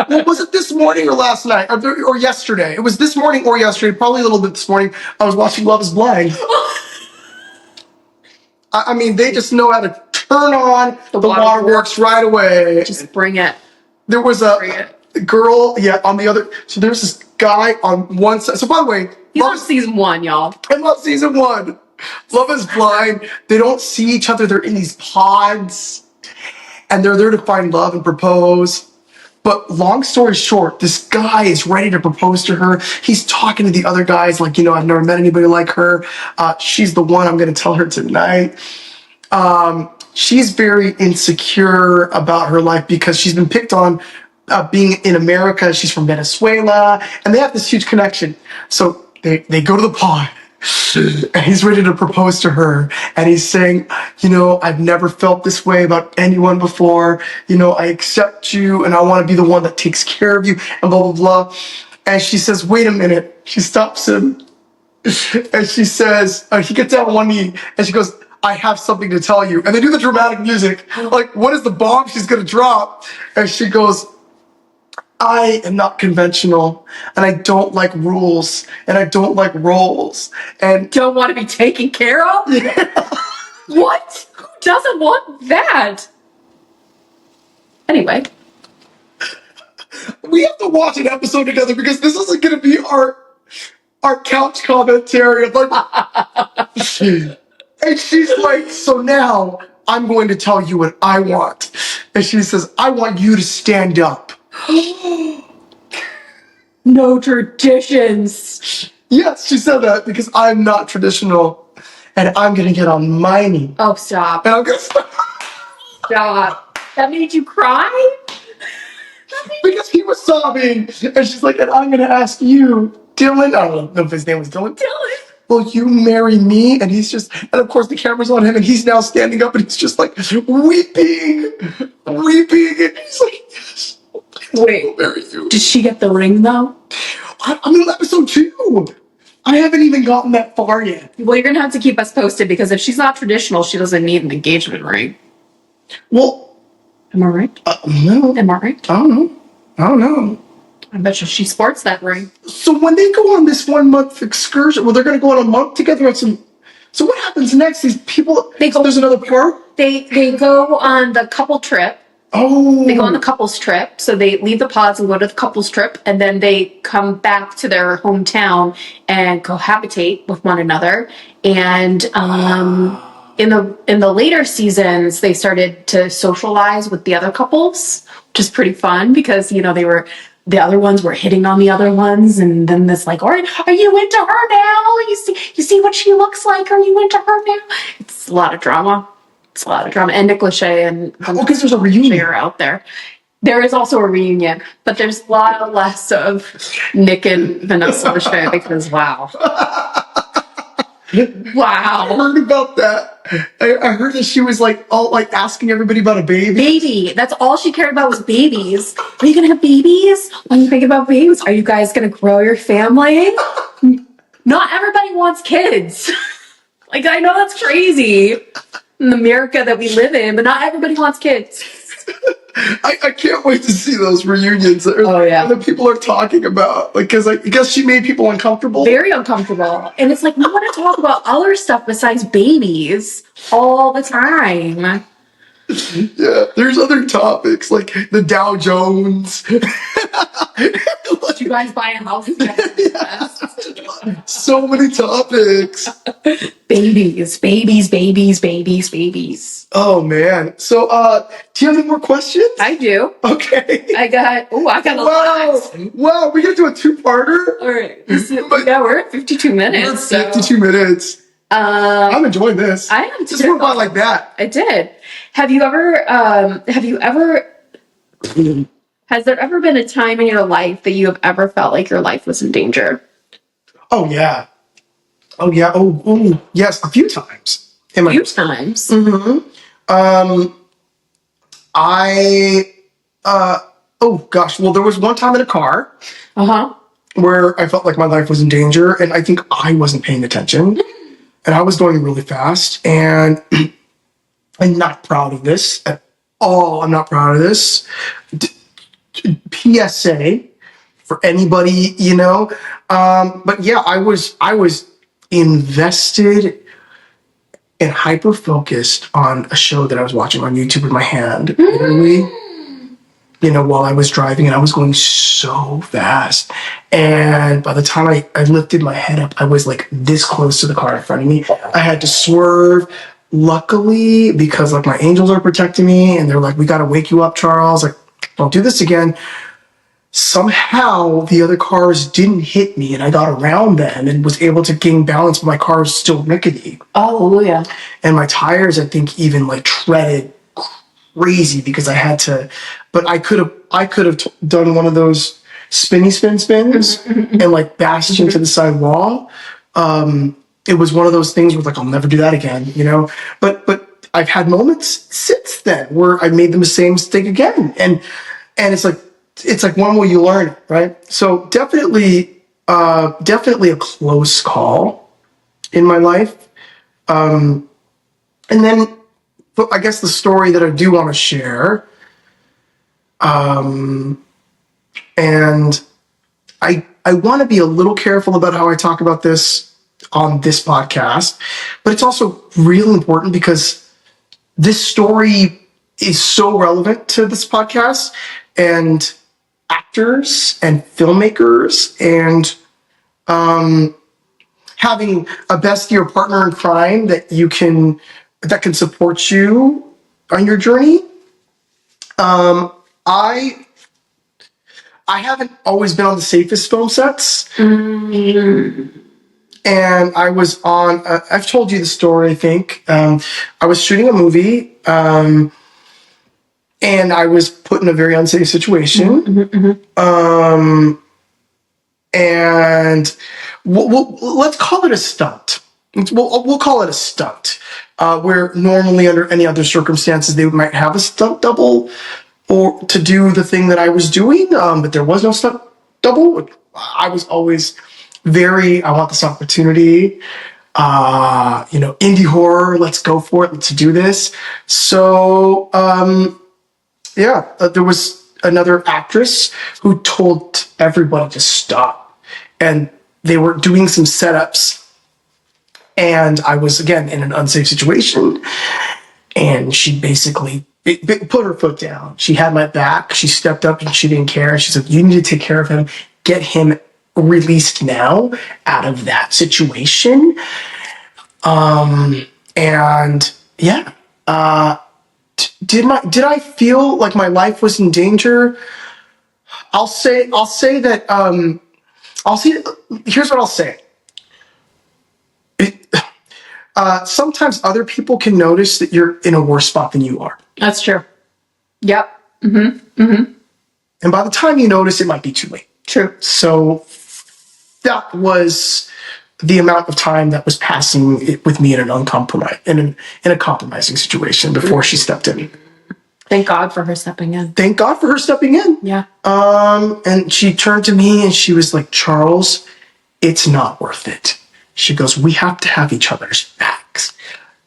Well, was it this morning or last night or yesterday? It was this morning or yesterday. Probably a little bit this morning. I was watching Love Is Blind. I mean, they just know how to turn on the waterworks right away. Just bring it. There was a girl, on the other. So there's this guy on one side. So by the way, he's on season 1, y'all. I love season 1. Love Is Blind. They don't see each other. They're in these pods, and they're there to find love and propose. But long story short, this guy is ready to propose to her. He's talking to the other guys like, you know, I've never met anybody like her. She's the one. I'm going to tell her tonight. She's very insecure about her life because she's been picked on being in America. She's from Venezuela, and they have this huge connection. So they go to the pod. And he's ready to propose to her. And he's saying, you know, I've never felt this way about anyone before. You know, I accept you and I want to be the one that takes care of you and blah, blah, blah. And she says, wait a minute. She stops him. And she says, he gets down on one knee and she goes, I have something to tell you. And they do the dramatic music. Like, what is the bomb she's going to drop? And she goes, I am not conventional, and I don't like rules, and I don't like roles, and don't want to be taken care of? Yeah. What? Who doesn't want that? Anyway. We have to watch an episode together because this isn't going to be our couch commentary. Like, and she's like, so now I'm going to tell you what I want. And she says, I want you to stand up. No traditions. Yes, she said that because I'm not traditional and I'm going to get on my knee. Oh, stop. And I'm going to stop. Stop. That made you cry? Because he was sobbing. And she's like, and I'm going to ask you, Dylan. I don't know if his name was Dylan. Dylan. Will you marry me? And he's just, and of course the camera's on him and he's now standing up and he's just like weeping. And he's like, yes. Wait, did she get the ring though? I'm in episode 2. I haven't even gotten that far yet. Well, you're gonna have to keep us posted because if she's not traditional, she doesn't need an engagement ring. Well, am I right? No. Am I right? I don't know. I bet you she sports that ring. So when they go on this 1 month excursion, well, they're going to go on a month together on some So what happens next? These people, They go- there's another part? They go on the couple trip. Oh. They go on the couples trip. So they leave the pods and go to the couples trip, and then they come back to their hometown and cohabitate with one another. And in the later seasons, they started to socialize with the other couples, which is pretty fun because the other ones were hitting on the other ones, and then this like, are you into her now? You see what she looks like? Are you into her now? It's a lot of drama. And Nick Lachey and because there's a reunion are out there. There is also a reunion, but there's a lot less of Nick and Vanessa Lachey because wow. I heard about that. I heard that she was like all like asking everybody about a baby. That's all she cared about was babies. Are you gonna have babies? Are you thinking about babies? Are you guys gonna grow your family? Not everybody wants kids. Like, I know that's crazy in America that we live in, but not everybody wants kids. I can't wait to see those reunions that people are talking about. Like, because I guess she made people uncomfortable. Very uncomfortable. And it's like, we want to talk about other stuff besides babies all the time. Yeah, there's other topics like the Dow Jones. Did you guys buy a house? So many topics. Babies. Oh man. So do you have any more questions? I do. Okay. I got a lot. Wow, we gotta do a two-parter. All right. We're at 52 minutes. We're at 52 minutes. I'm enjoying this. I am too. Just went by like that. I did. Has there ever been a time in your life that you have ever felt like your life was in danger? Oh yeah. Oh yes, a few times. Times. Mm-hmm. Well, there was one time in a car. Where I felt like my life was in danger, and I think I wasn't paying attention, and I was going really fast, and I'm not proud of this at all. I'm not proud of this. PSA for anybody, but yeah, I was invested and hyper focused on a show that I was watching on YouTube with my hand, literally, while I was driving, and I was going so fast. And by the time I lifted my head up, I was like this close to the car in front of me. I had to swerve. Luckily, because like my angels are protecting me, and they're like, "We got to wake you up, Charles. Like, don't do this again." Somehow the other cars didn't hit me, and I got around them and was able to gain balance, but my car is still rickety. Hallelujah. And my tires, I think, even like treaded crazy because I had to, but I could have done one of those spins and like bashed into the side wall. It was one of those things where like, I'll never do that again, but I've had moments since then where I made the same mistake again. And it's like one way you learn it, right? So definitely a close call in my life. And then I guess the story that I do want to share, and I want to be a little careful about how I talk about this on this podcast, but it's also really important because this story is so relevant to this podcast, and actors and filmmakers, and having a bestie or partner in crime that can support you on your journey. I haven't always been on the safest film sets. And I was on, I've told you the story, I think. I was shooting a movie, and I was put in a very unsafe situation. And let's call it a stunt. We'll call it a stunt, where normally under any other circumstances they might have a stunt double or to do the thing that I was doing, but there was no stunt double. I was always I want this opportunity, indie horror, let's go for it, let's do this. So, there was another actress who told everybody to stop, and they were doing some setups And I was, again, in an unsafe situation. And she basically put her foot down. She had my back. She stepped up and she didn't care. She said, you need to take care of him. Get him released now out of that situation. And yeah, did I feel like my life was in danger? I'll say that, here's what I'll say. Sometimes other people can notice that you're in a worse spot than you are. That's true. Yep. And by the time you notice, it might be too late. True. So that was the amount of time that was passing with me in a compromising situation before she stepped in. Thank God for her stepping in. Thank God for her stepping in. Yeah. And she turned to me and she was like, Charles, it's not worth it. She goes, we have to have each other's backs.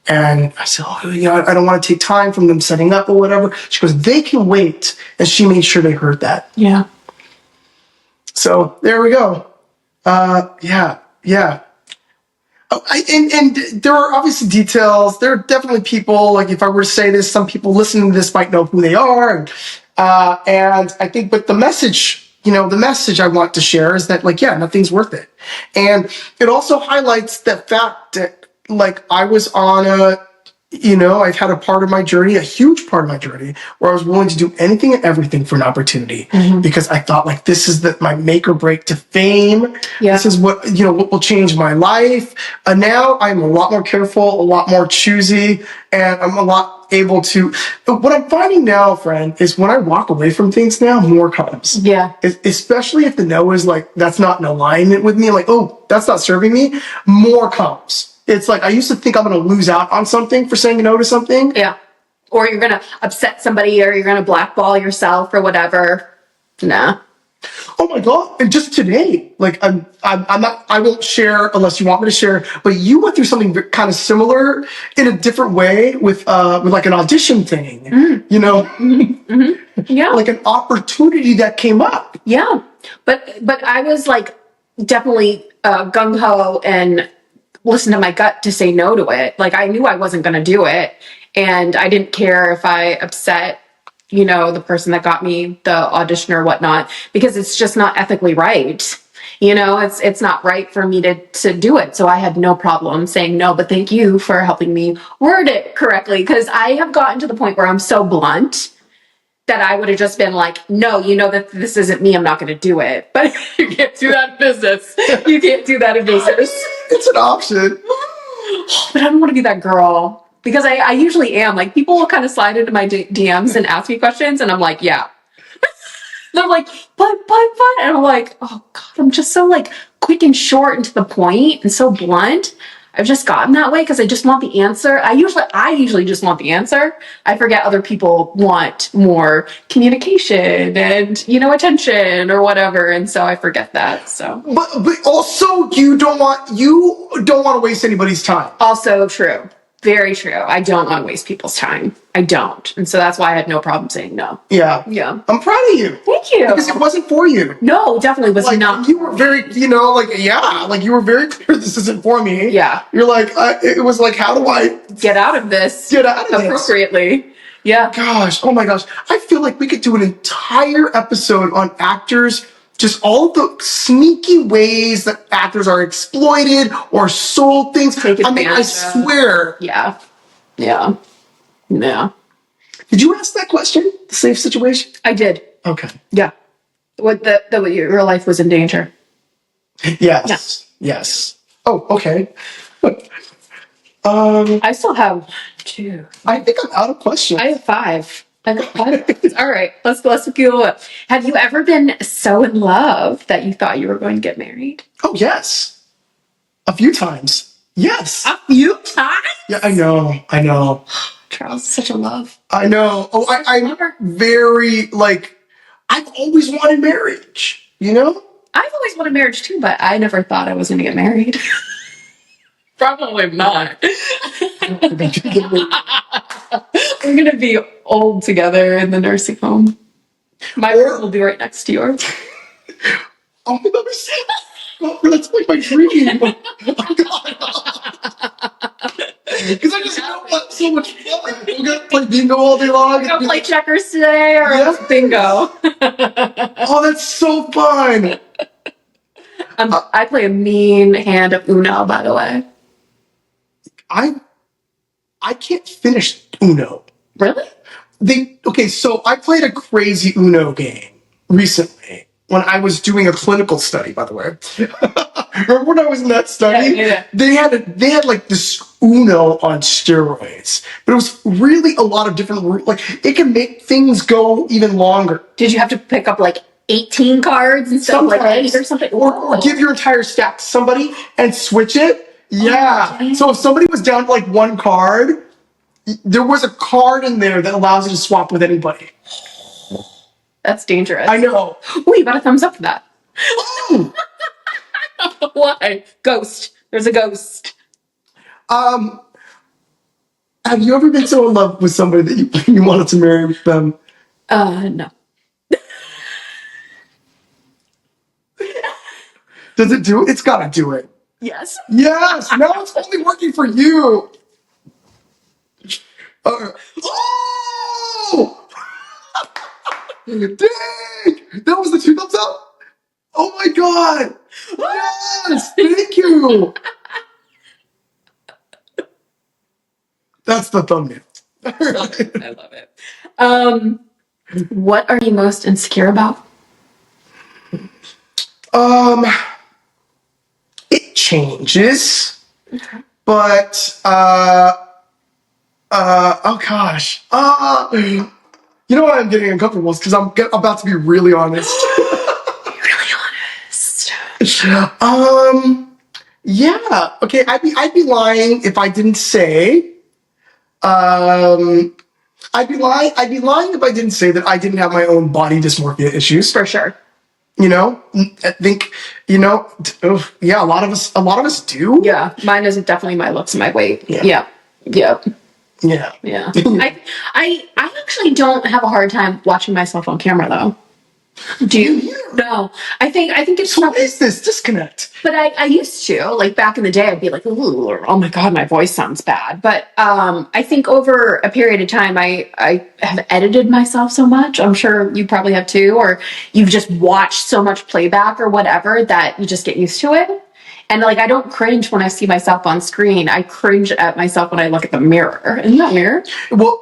And I said, oh, I don't want to take time from them setting up or whatever. She goes, they can wait. And she made sure they heard that. Yeah. So there we go. Yeah. Oh, and there are obviously details. There are definitely people, like if I were to say this, some people listening to this might know who they are. And I think, but the message I want to share is that, like, yeah, nothing's worth it. And it also highlights the fact that, like, I was on I've had a part of my journey, a huge part of my journey, where I was willing to do anything and everything for an opportunity because I thought, like, this is my make or break to fame. Yeah. This is what will change my life. And now I'm a lot more careful, a lot more choosy, and I'm a lot able to. What I'm finding now, friend, is when I walk away from things now, more comes. Yeah. Especially if the no is like, that's not in alignment with me. I'm like, oh, that's not serving me. More comes. It's like, I used to think I'm going to lose out on something for saying no to something. Yeah. Or you're going to upset somebody or you're going to blackball yourself or whatever. Nah. Oh my God. And just today, like, I'm not, I won't share unless you want me to share, but you went through something kind of similar in a different way with like an audition thing, Yeah. like an opportunity that came up. Yeah. But I was like definitely gung ho and listen to my gut to say no to it. Like I knew I wasn't going to do it. And I didn't care if I upset, the person that got me the audition or whatnot, because it's just not ethically right. It's not right for me to do it. So I had no problem saying no, but thank you for helping me word it correctly. Cause I have gotten to the point where I'm so blunt that I would have just been like, no, that this isn't me. I'm not going to do it. But you can't do that in business. You can't do that in business. It's an option. But I don't want to be that girl because I usually am. Like people will kind of slide into my DMs and ask me questions. And I'm like, yeah. And I'm like, but. And I'm like, oh God, I'm just so like quick and short and to the point and so blunt. I've just gotten that way because I just want the answer. I usually just want the answer. I forget other people want more communication and, attention or whatever. And so I forget that. So, but also you don't want to waste anybody's time. Also true. Very true. I don't want to waste people's time. I don't. And so that's why I had no problem saying no. Yeah. Yeah. I'm proud of you. Thank you. Because it wasn't for you. No, definitely was not. You were very, you were very clear this isn't for me. Yeah. You're like, it was like, how do I get out of this appropriately? Yeah. Gosh. Oh my gosh. I feel like we could do an entire episode on actors, just all the sneaky ways that actors are exploited or sold things. I swear. Yeah. Yeah. Yeah. Did you ask that question? The safe situation? I did. Okay. Yeah. What your life was in danger. Yes. Yeah. Yes. Oh, okay. I still have 2. I think I'm out of questions. I have 5. All right, let's go up. Have you ever been so in love that you thought you were going to get married? Oh, yes. A few times. Yes. A few times? Yeah, I know. Charles is such a love. I know. Oh, I'm very, like, I've always wanted marriage, I've always wanted marriage too, but I never thought I was going to get married. Probably not. We're going to be old together in the nursing home. My room will be right next to yours. Oh, Oh, that's like my dream. Because I just know that's so much fun. We're gonna play bingo all day long. We're gonna play checkers today or Yes. bingo. Oh, that's so fun. I play a mean hand of Uno, by the way. I can't finish Uno. Really? So I played a crazy Uno game recently when I was doing a clinical study, by the way. Remember when I was in that study? Yeah. They had like this Uno on steroids. But it was really a lot of different, like, it can make things go even longer. Did you have to pick up like 18 cards instead of like 8 or something? Or give your entire stack to somebody and switch it. Yeah. Oh, so if somebody was down to like one card, there was a card in there that allows you to swap with anybody. That's dangerous. I know. Oh, you got a thumbs up for that. Ooh. Why? Ghost. There's a ghost. Have you ever been so in love with somebody that you wanted to marry them? No. Does it do it? It's gotta do it. Yes. Yes. Now it's only working for you. Oh! Dang! That was the 2 thumbs up? Oh my god! Yes! Thank you! That's the thumbnail. I love it. What are you most insecure about? It changes. Okay. But oh gosh. You know why I'm getting uncomfortable? Is because I'm about to be really honest. Really honest. Yeah. Okay. I'd be lying if I didn't say. I'd be lying if I didn't say that I didn't have my own body dysmorphia issues. For sure. You know, I think yeah. A lot of us do. Yeah, mine is definitely my looks and my weight. Yeah. Yeah. Yeah. I actually don't have a hard time watching myself on camera though. Do you? No. I think it's So what is this disconnect? but I used to, like back in the day, I'd be like, ooh, or, oh my God, my voice sounds bad. But I think over a period of time, I have edited myself so much. I'm sure you probably have too, or you've just watched so much playback or whatever that you just get used to it. And like, I don't cringe when I see myself on screen. I cringe at myself when I look at the mirror. Isn't that weird? Well,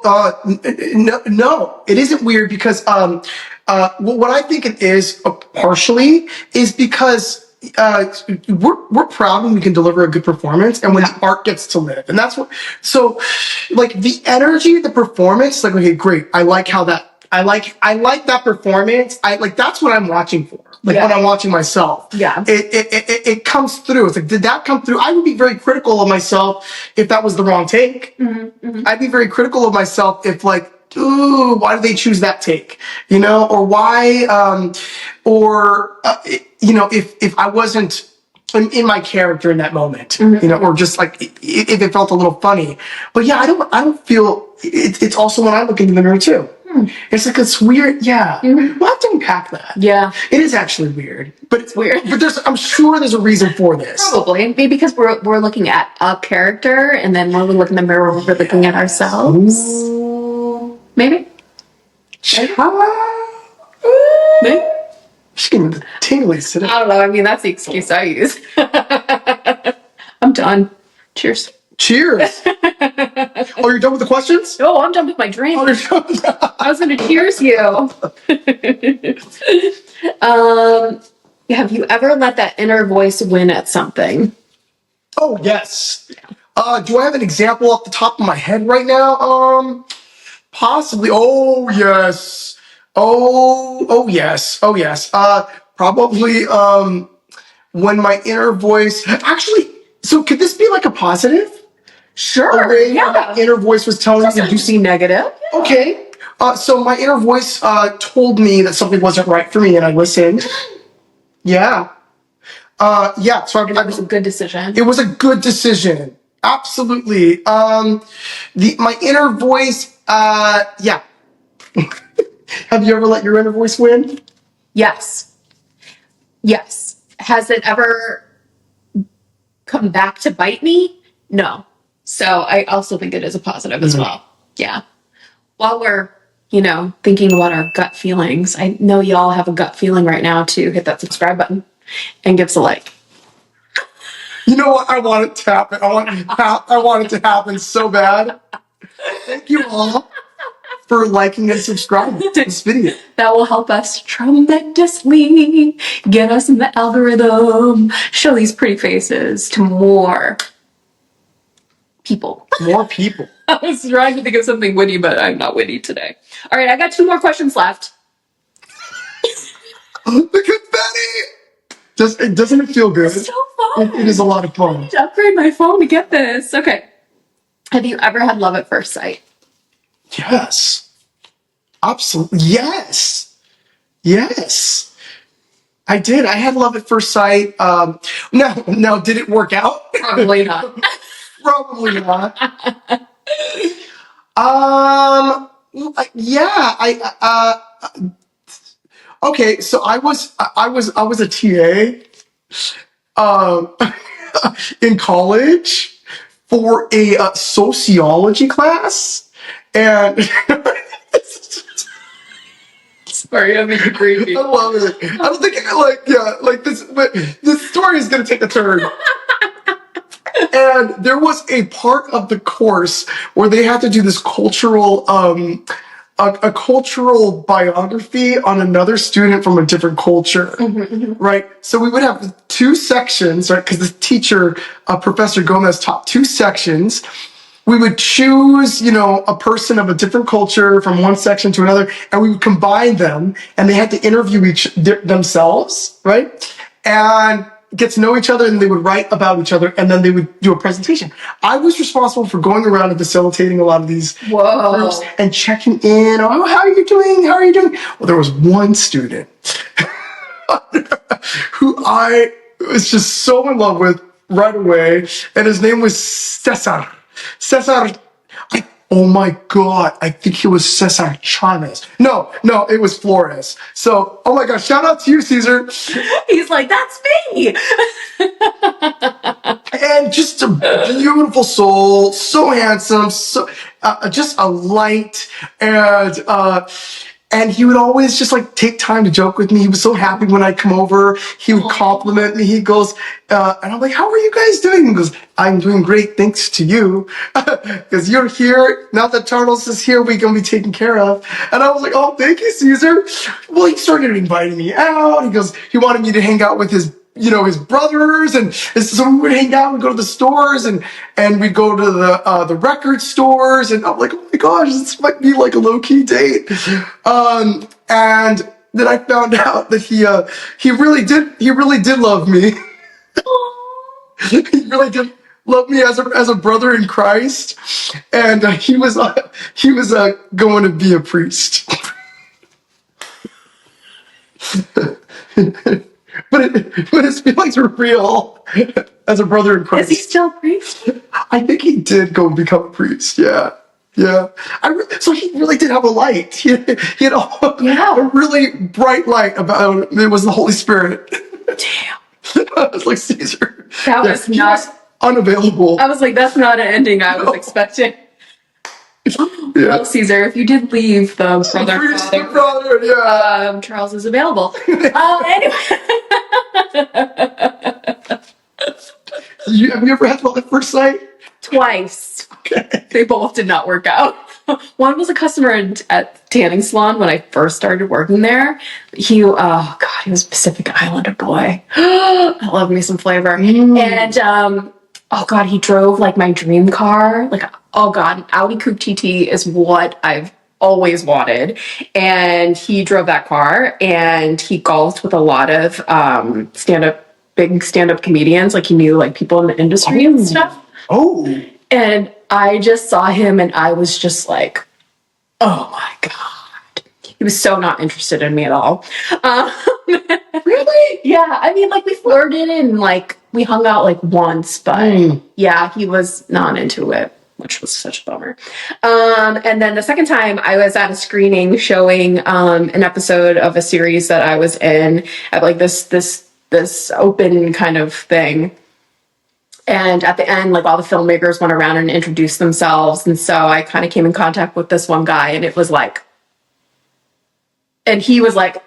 no, it isn't weird because what I think it is partially is because we're proud when we can deliver a good performance and when the art gets to live, and that's what. So, like the energy, the performance, like okay, great. I like that performance. That's what I'm watching for. Like when I'm watching myself, it comes through. It's like, did that come through? I would be very critical of myself if that was the wrong take. I'd be very critical of myself if like, ooh, why did they choose that take? You know, or why, if I wasn't in my character in that moment, you know, or just like if it felt a little funny. But yeah, I don't feel it's also when I look into the mirror too. It's like it's weird, yeah. We'll have to unpack that. Yeah, it is actually weird, but it's weird. But I'm sure there's a reason for this. Probably maybe because we're looking at a character, and then when we look in the mirror, we're looking at ourselves. Ooh. Maybe. Maybe. She's getting the tinglies today. I don't know. I mean, that's the excuse I use. I'm done. Cheers. Cheers. Oh, you're done with the questions? No, I'm done with my drink. Oh, I was going to cheers you. Have you ever let that inner voice win at something? Oh, yes. Do I have an example off the top of my head right now? Possibly. Oh, yes. Oh, yes. Oh, yes. Probably, when my inner voice, actually, so could this be like a positive? Sure. Yeah. My inner voice was telling me to do something negative. Yeah. Okay. So my inner voice told me that something wasn't right for me, and I listened. Yeah. Yeah. So it was a good decision. It was a good decision. Absolutely. My inner voice. Yeah. Have you ever let your inner voice win? Yes. Yes. has it ever come back to bite me? No. So I also think it is a positive as well. Yeah. While we're, thinking about our gut feelings, I know y'all have a gut feeling right now to hit that subscribe button and give us a like. You know what? I want it to happen. I want it to happen so bad. Thank you all for liking and subscribing to this video. That will help us tremendously get us in the algorithm, show these pretty faces to more people. More people. I was trying to think of something witty, but I'm not witty today. All right, I got 2 more questions left. The confetti! Doesn't it feel good? It's so fun. It is a lot of fun. I need to upgrade my phone to get this. Okay. Have you ever had love at first sight? Yes. Absolutely. Yes. I did. I had love at first sight. Now, did it work out? Probably not. Probably not. Yeah. Okay. So I was a TA, in college for a sociology class, and Sorry, I'm being creepy. I love it. I don't think this, but this story is going to take a turn. And there was a part of the course where they had to do this cultural, a cultural biography on another student from a different culture, right? So we would have 2 sections, right? Because the teacher, Professor Gomez, taught 2 sections. We would choose, a person of a different culture from one section to another, and we would combine them, and they had to interview themselves, right? And get to know each other, and they would write about each other, and then they would do a presentation. I was responsible for going around and facilitating a lot of these groups and checking in. Oh, how are you doing? How are you doing? Well, there was one student who I was just so in love with right away, and his name was Cesar. Oh my God, I think it was Cesar Chavez. No, it was Flores. So, oh my gosh, shout out to you, Caesar. He's like, that's me. And just a beautiful soul, so handsome, so just a light, and he would always just take time to joke with me. He was so happy when I'd come over. He would compliment me. He goes, and I'm like, how are you guys doing? He goes, I'm doing great, thanks to you. Because you're here. Now that Charles is here, we're going to be taken care of. And I was like, oh, thank you, Caesar. Well, he started inviting me out. He goes, he wanted me to hang out with his brothers, and so we would hang out and go to the stores, and we'd go to the record stores, and I'm like, oh my gosh, this might be like a low-key date. And then I found out that he really did love me. He really did love me as a brother in Christ, and he was going to be a priest. But his feelings were real as a brother in Christ. Is he still a priest? I think he did go become a priest. Yeah. So he really did have a light. He had a really bright light about him. It was the Holy Spirit. Damn. I was like, Caesar. That was not unavailable. I was like, that's not an ending I was expecting. Well, Caesar, if you did leave the brother, Charles is available. Anyway. Have you ever had love at first sight? Twice. Okay. They both did not work out. One was a customer at tanning salon when I first started working there. He was a Pacific Islander boy. I love me some flavor. And he drove my dream car. An Audi Coupe TT is what I've always wanted. And he drove that car, and he golfed with a lot of big stand-up comedians. He knew people in the industry and stuff. Oh. And I just saw him, and I was just like, oh my God. He was so not interested in me at all. Really? Yeah. I mean, we flirted and we hung out once, but yeah, he was not into it, which was such a bummer. And then the second time I was at a screening showing an episode of a series that I was in at this this open kind of thing. And at the end, like all the filmmakers went around and introduced themselves. And so I kind of came in contact with this one guy, and it was like, and he was like,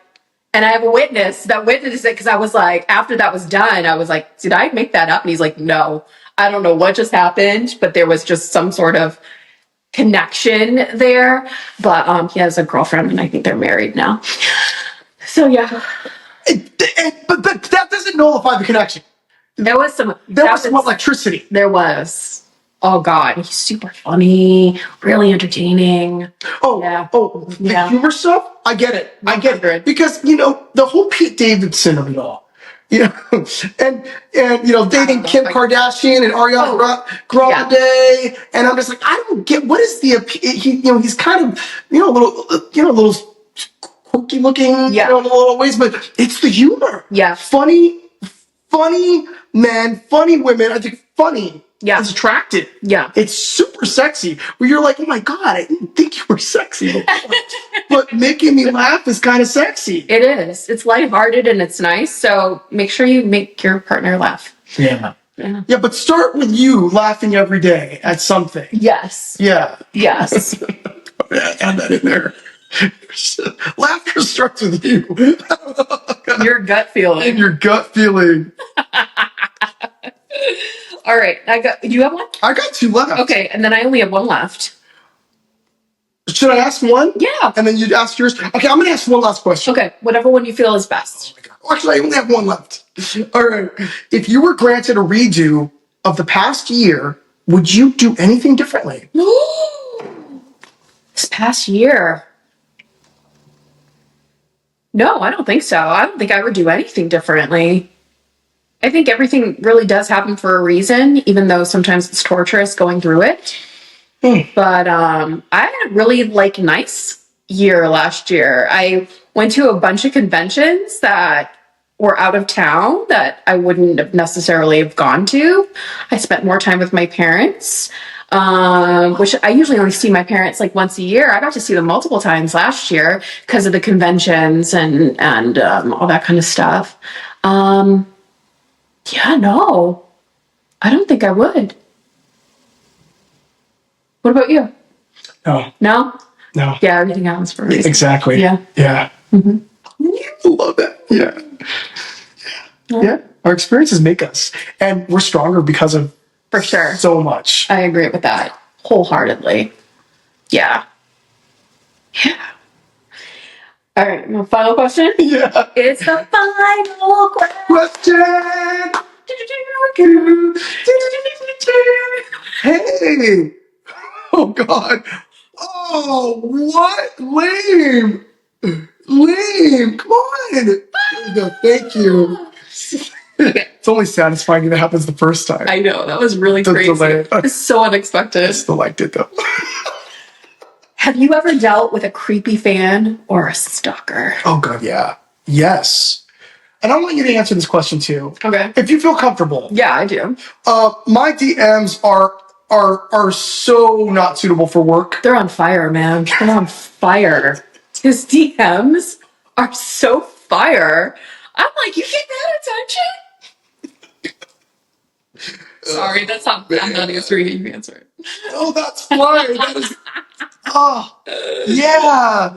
and I have a witness that witnessed it, because I was like, after that was done, I was like, did I make that up? And he's like, no, I don't know what just happened, but there was just some sort of connection there. But he has a girlfriend, and I think they're married now. So yeah. But that doesn't nullify the connection. There was some electricity. There was. Oh God, he's super funny, really entertaining. The humor stuff. I get it. Because the whole Pete Davidson of it all. And dating Kim Kardashian and Ariana Grande, and I'm just like, I don't get what is the he's kind of a little quirky looking in a little ways, but it's the humor. Yeah, funny men, funny women. I think funny. Yeah. It's attractive. Yeah. It's super sexy. Where you're like, oh my God, I didn't think you were sexy before. But making me laugh is kind of sexy. It is. It's lighthearted and it's nice. So make sure you make your partner laugh. Yeah. Yeah, but start with you laughing every day at something. Yes. Yeah. Yes. Add that in there. Laughter starts with you. Your gut feeling. And your gut feeling. All right. Do you have one? I got 2 left. Okay, and then I only have 1 left. Should I ask one? Yeah. And then you'd ask yours? Okay, I'm going to ask one last question. Okay, whatever one you feel is best. Oh my God. Well, actually, I only have 1 left. All right. If you were granted a redo of the past year, would you do anything differently? This past year? No, I don't think so. I don't think I would do anything differently. I think everything really does happen for a reason, even though sometimes it's torturous going through it. But I had a really nice year last year. I went to a bunch of conventions that were out of town that I wouldn't have necessarily have gone to. I spent more time with my parents, which I usually only see my parents once a year. I got to see them multiple times last year because of the conventions and all that kind of stuff. Yeah, no, I don't think I would. What about you? No. No? No. Yeah, everything happens for a reason. Exactly. Yeah. Yeah. Mm-hmm. I love that. Yeah. Yeah. Our experiences make us, and we're stronger because of for sure so much. I agree with that wholeheartedly. Yeah. Yeah. All right, my final question. Yeah. It's the final question. Hey. Oh God. Oh, what? Lame. Come on. There you go. Thank you. It's only satisfying if it happens the first time. I know. That was really crazy. It's so unexpected. I still liked it though. Have you ever dealt with a creepy fan or a stalker? Oh God, yeah. Yes. And I want you to answer this question too. Okay. If you feel comfortable. Yeah, I do. My DMs are so not suitable for work. They're on fire, man. They're on fire. His DMs are so fire. I'm like, you get that attention? Sorry, that's not. I'm not answering it. You answer it. Oh, that's fine. That is. Oh, yeah.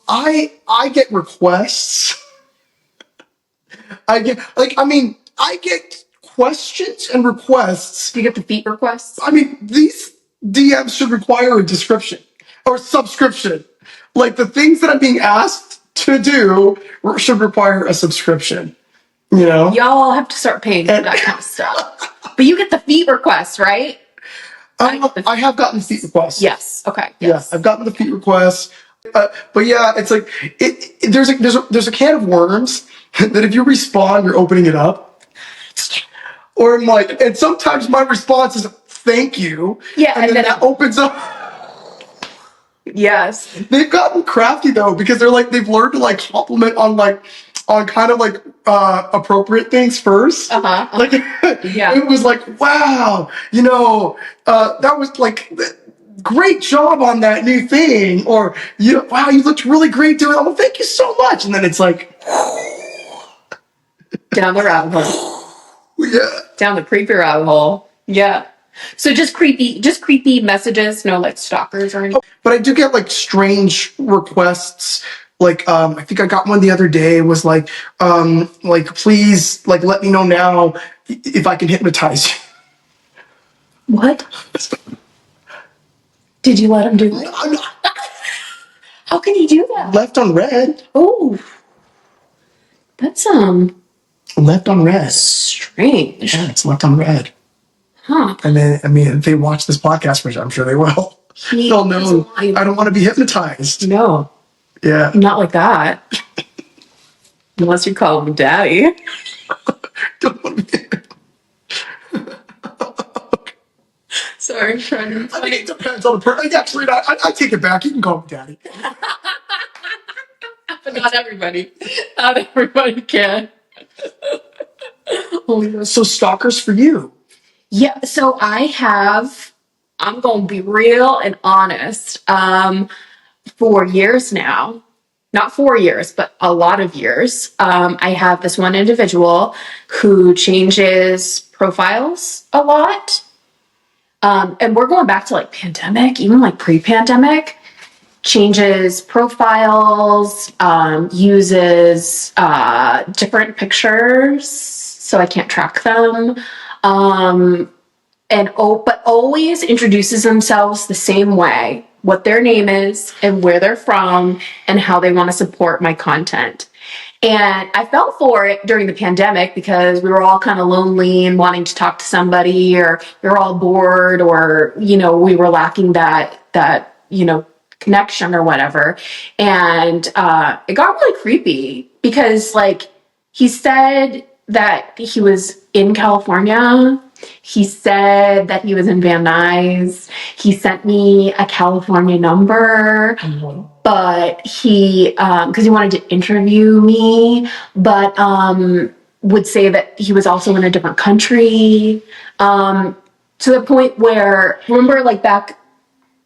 I get requests. I get questions and requests. Do you get the feet requests? I mean, these DMs should require a description or subscription. The things that I'm being asked to do should require a subscription. Y'all have to start paying for that kind of stuff. But you get the feet requests, right? I have gotten feet requests. Yes. Okay. Yes. Yeah, I've gotten the feet requests. But yeah, it's there's a can of worms that if you respond, you're opening it up. Or I'm like, and sometimes my response is thank you. Yeah, and then that opens up. Yes. They've gotten crafty though, because they've learned to compliment on kind of appropriate things first. Yeah. It was wow, that was great job on that new thing, or wow, you looked really great doing it. Well, thank you so much. And then it's Down the rabbit hole. Yeah. Down the creepy rabbit hole. Yeah. So just creepy messages, no like stalkers or anything. But I do get like strange requests. Like, I think I got one the other day. Was like please, like, let me know now if I can hypnotize you. What? Did you let him do it? I'm not How can you do that? left on red. Oh, that's Left on red. strange. Yeah, it's left on red. Huh. And then, I mean, if they watch this podcast, which I'm sure they will, they'll know I don't want to be hypnotized. No, Yeah. not like that. Unless you call him daddy. Don't want to be. Sorry, I'm trying to. I think it depends on the person. Actually, I take it back. You can call me daddy. But not everybody. Not everybody can. Oh my gosh. So stalkers for you. Yeah, so I'm gonna be real and honest. For years now, not 4 years, but a lot of years, I have this one individual who changes profiles a lot. And we're going back to like pandemic, even like pre-pandemic, changes profiles, uses different pictures so I can't track them. But always introduces themselves the same way, what their name is and where they're from and how they want to support my content. And I fell for it during the pandemic because we were all kind of lonely and wanting to talk to somebody, or we were all bored, or, we were lacking that, connection or whatever. And it got really creepy because like he said that he was in California. He said that he was in Van Nuys. He sent me a California number, but he, because he wanted to interview me, but would say that he was also in a different country. To the point where, remember, like back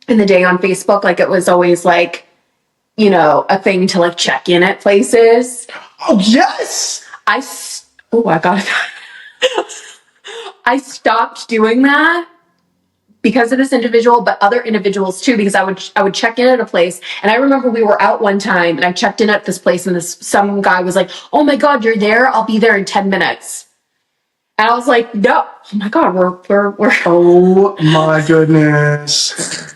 in the day on Facebook, like it was always like, a thing to like check in at places. Oh yes. I got it. I stopped doing that because of this individual, but other individuals too, because I would check in at a place. And I remember we were out one time and I checked in at this place and some guy was like, "Oh my God, you're there? I'll be there in 10 minutes. And I was like, "No, oh my God, we're Oh my goodness."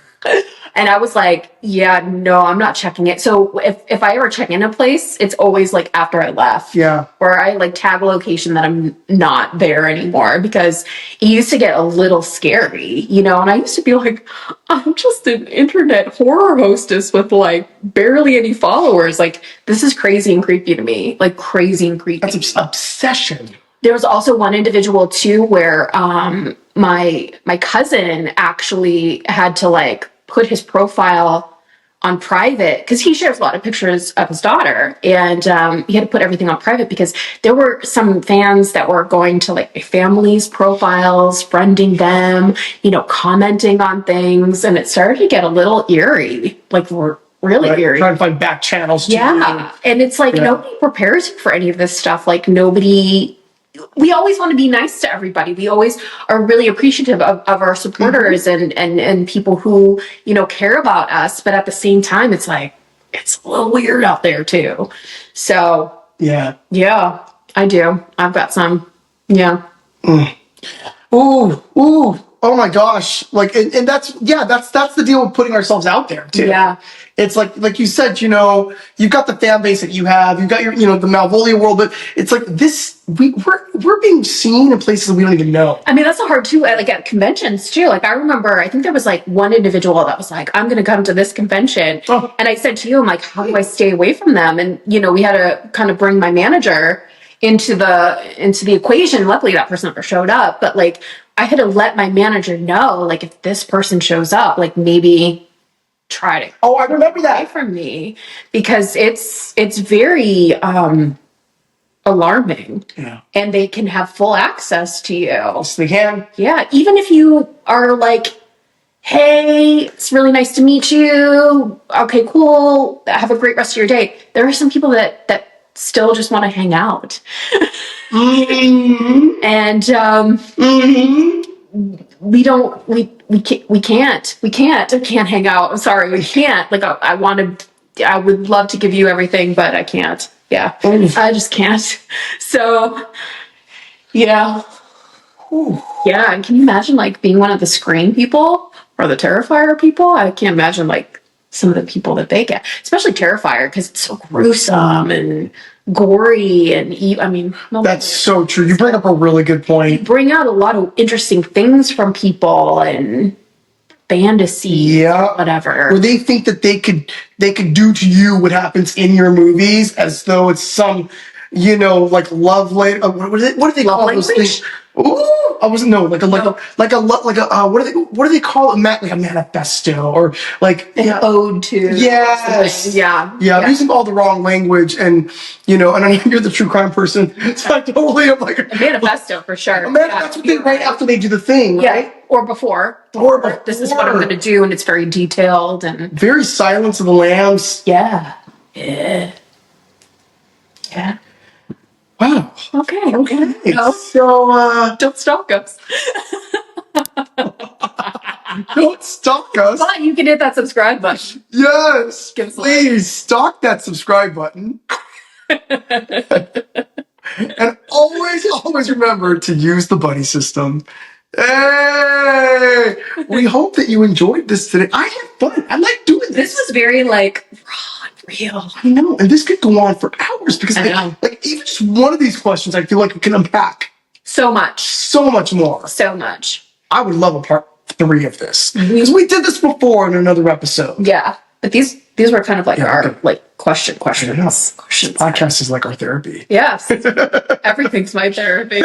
And I was like, yeah, no, I'm not checking it. So if I ever check in a place, it's always like after I left. Yeah. Or I like tag a location that I'm not there anymore, because it used to get a little scary, and I used to be like, I'm just an internet horror hostess with like barely any followers. Like, this is crazy and creepy to me. Like, crazy and creepy. That's obsession. There was also one individual too where my cousin actually had to like put his profile on private because he shares a lot of pictures of his daughter, and he had to put everything on private because there were some fans that were going to like my family's profiles, friending them, commenting on things, and it started to get a little eerie, like really eerie. Trying to find back channels. Yeah, and it's like nobody prepares you for any of this stuff. Like we always want to be nice to everybody. We always are really appreciative of our supporters and people who, care about us. But at the same time, it's like, it's a little weird out there too. So yeah, I do. I've got some. Yeah. Ooh. Oh my gosh. Like, and that's the deal with putting ourselves out there too. Yeah. It's like you said, you've got the fan base that you have, you've got your, the Malvolio world, but it's like this, we're being seen in places that we don't even know. I mean, that's a hard too, like at conventions too. Like I remember, I think there was like one individual that was like, I'm going to come to this convention. Oh. And I said to you, I'm like, how do I stay away from them? And, we had to kind of bring my manager into the equation. Luckily that person never showed up, but like I had to let my manager know, like, if this person shows up, like maybe try to I remember that from me, because it's very alarming. Yeah. And they can have full access to you. Yes, they can. Yeah, even if you are like, hey, it's really nice to meet you, okay, cool, have a great rest of your day, there are some people that still just want to hang out. Mm-hmm. And Mm-hmm. we can't hang out. I'm sorry, we can't. Like I would love to give you everything, but I can't. Yeah, I just can't. So, yeah. Yeah, and can you imagine like being one of the screen people or the Terrifier people? I can't imagine like some of the people that they get, especially Terrifier, because it's so gruesome and gory and I mean, That's so true. You bring up a really good point. bring out a lot of interesting things from people and fantasy, Yeah, whatever. Or they think that they could do to you what happens in your movies as though it's some, like love language. What do they call those things? Ooh, I wasn't what do they call it? Like a manifesto or like An ode to yes, yeah. I'm using all the wrong language and and I know you're the true crime person, so I totally am like a manifesto for sure. That's what they write after they do the thing, right? Or before. This is what I'm going to do, and it's very detailed and very Silence of the Lambs. Yeah. Wow. Okay. No. So don't stalk us. Don't stalk us. But you can hit that subscribe button. Yes. Give us a Please stalk that subscribe button. And always remember to use the buddy system. Hey! We hope that you enjoyed this today. I had fun. I like doing this. This was very like raw and real. I know, and this could go on for hours because I know. like even just one of these questions, I feel like we can unpack so much more. So much. I would love a part 3 of this because we did this before in another episode. Yeah, but these were kind of like our like questions. This podcast is like our therapy. Yes, everything's my therapy.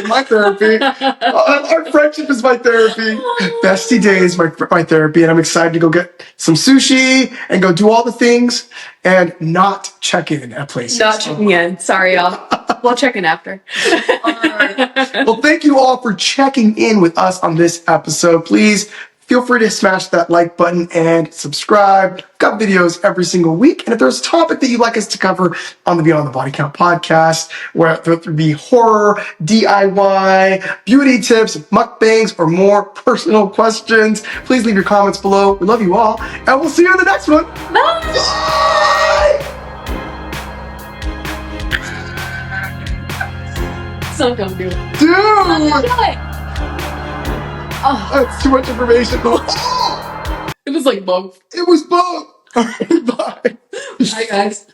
My therapy. Our friendship is my therapy. Bestie Day is my therapy, and I'm excited to go get some sushi and go do all the things and not check in at places. Not checking in. Sorry, y'all. We'll check in after. All right. Well, thank you all for checking in with us on this episode. Please feel free to smash that like button and subscribe. We've got videos every single week. And if there's a topic that you'd like us to cover on the Beyond the Body Count podcast, whether it be horror, DIY, beauty tips, mukbangs, or more personal questions, please leave your comments below. We love you all. And we'll see you in the next one. Bye. Bye. So don't do it. Dude! Don't do it. Oh, That's too much information. it was like both. It was both. All right, bye. Bye, guys.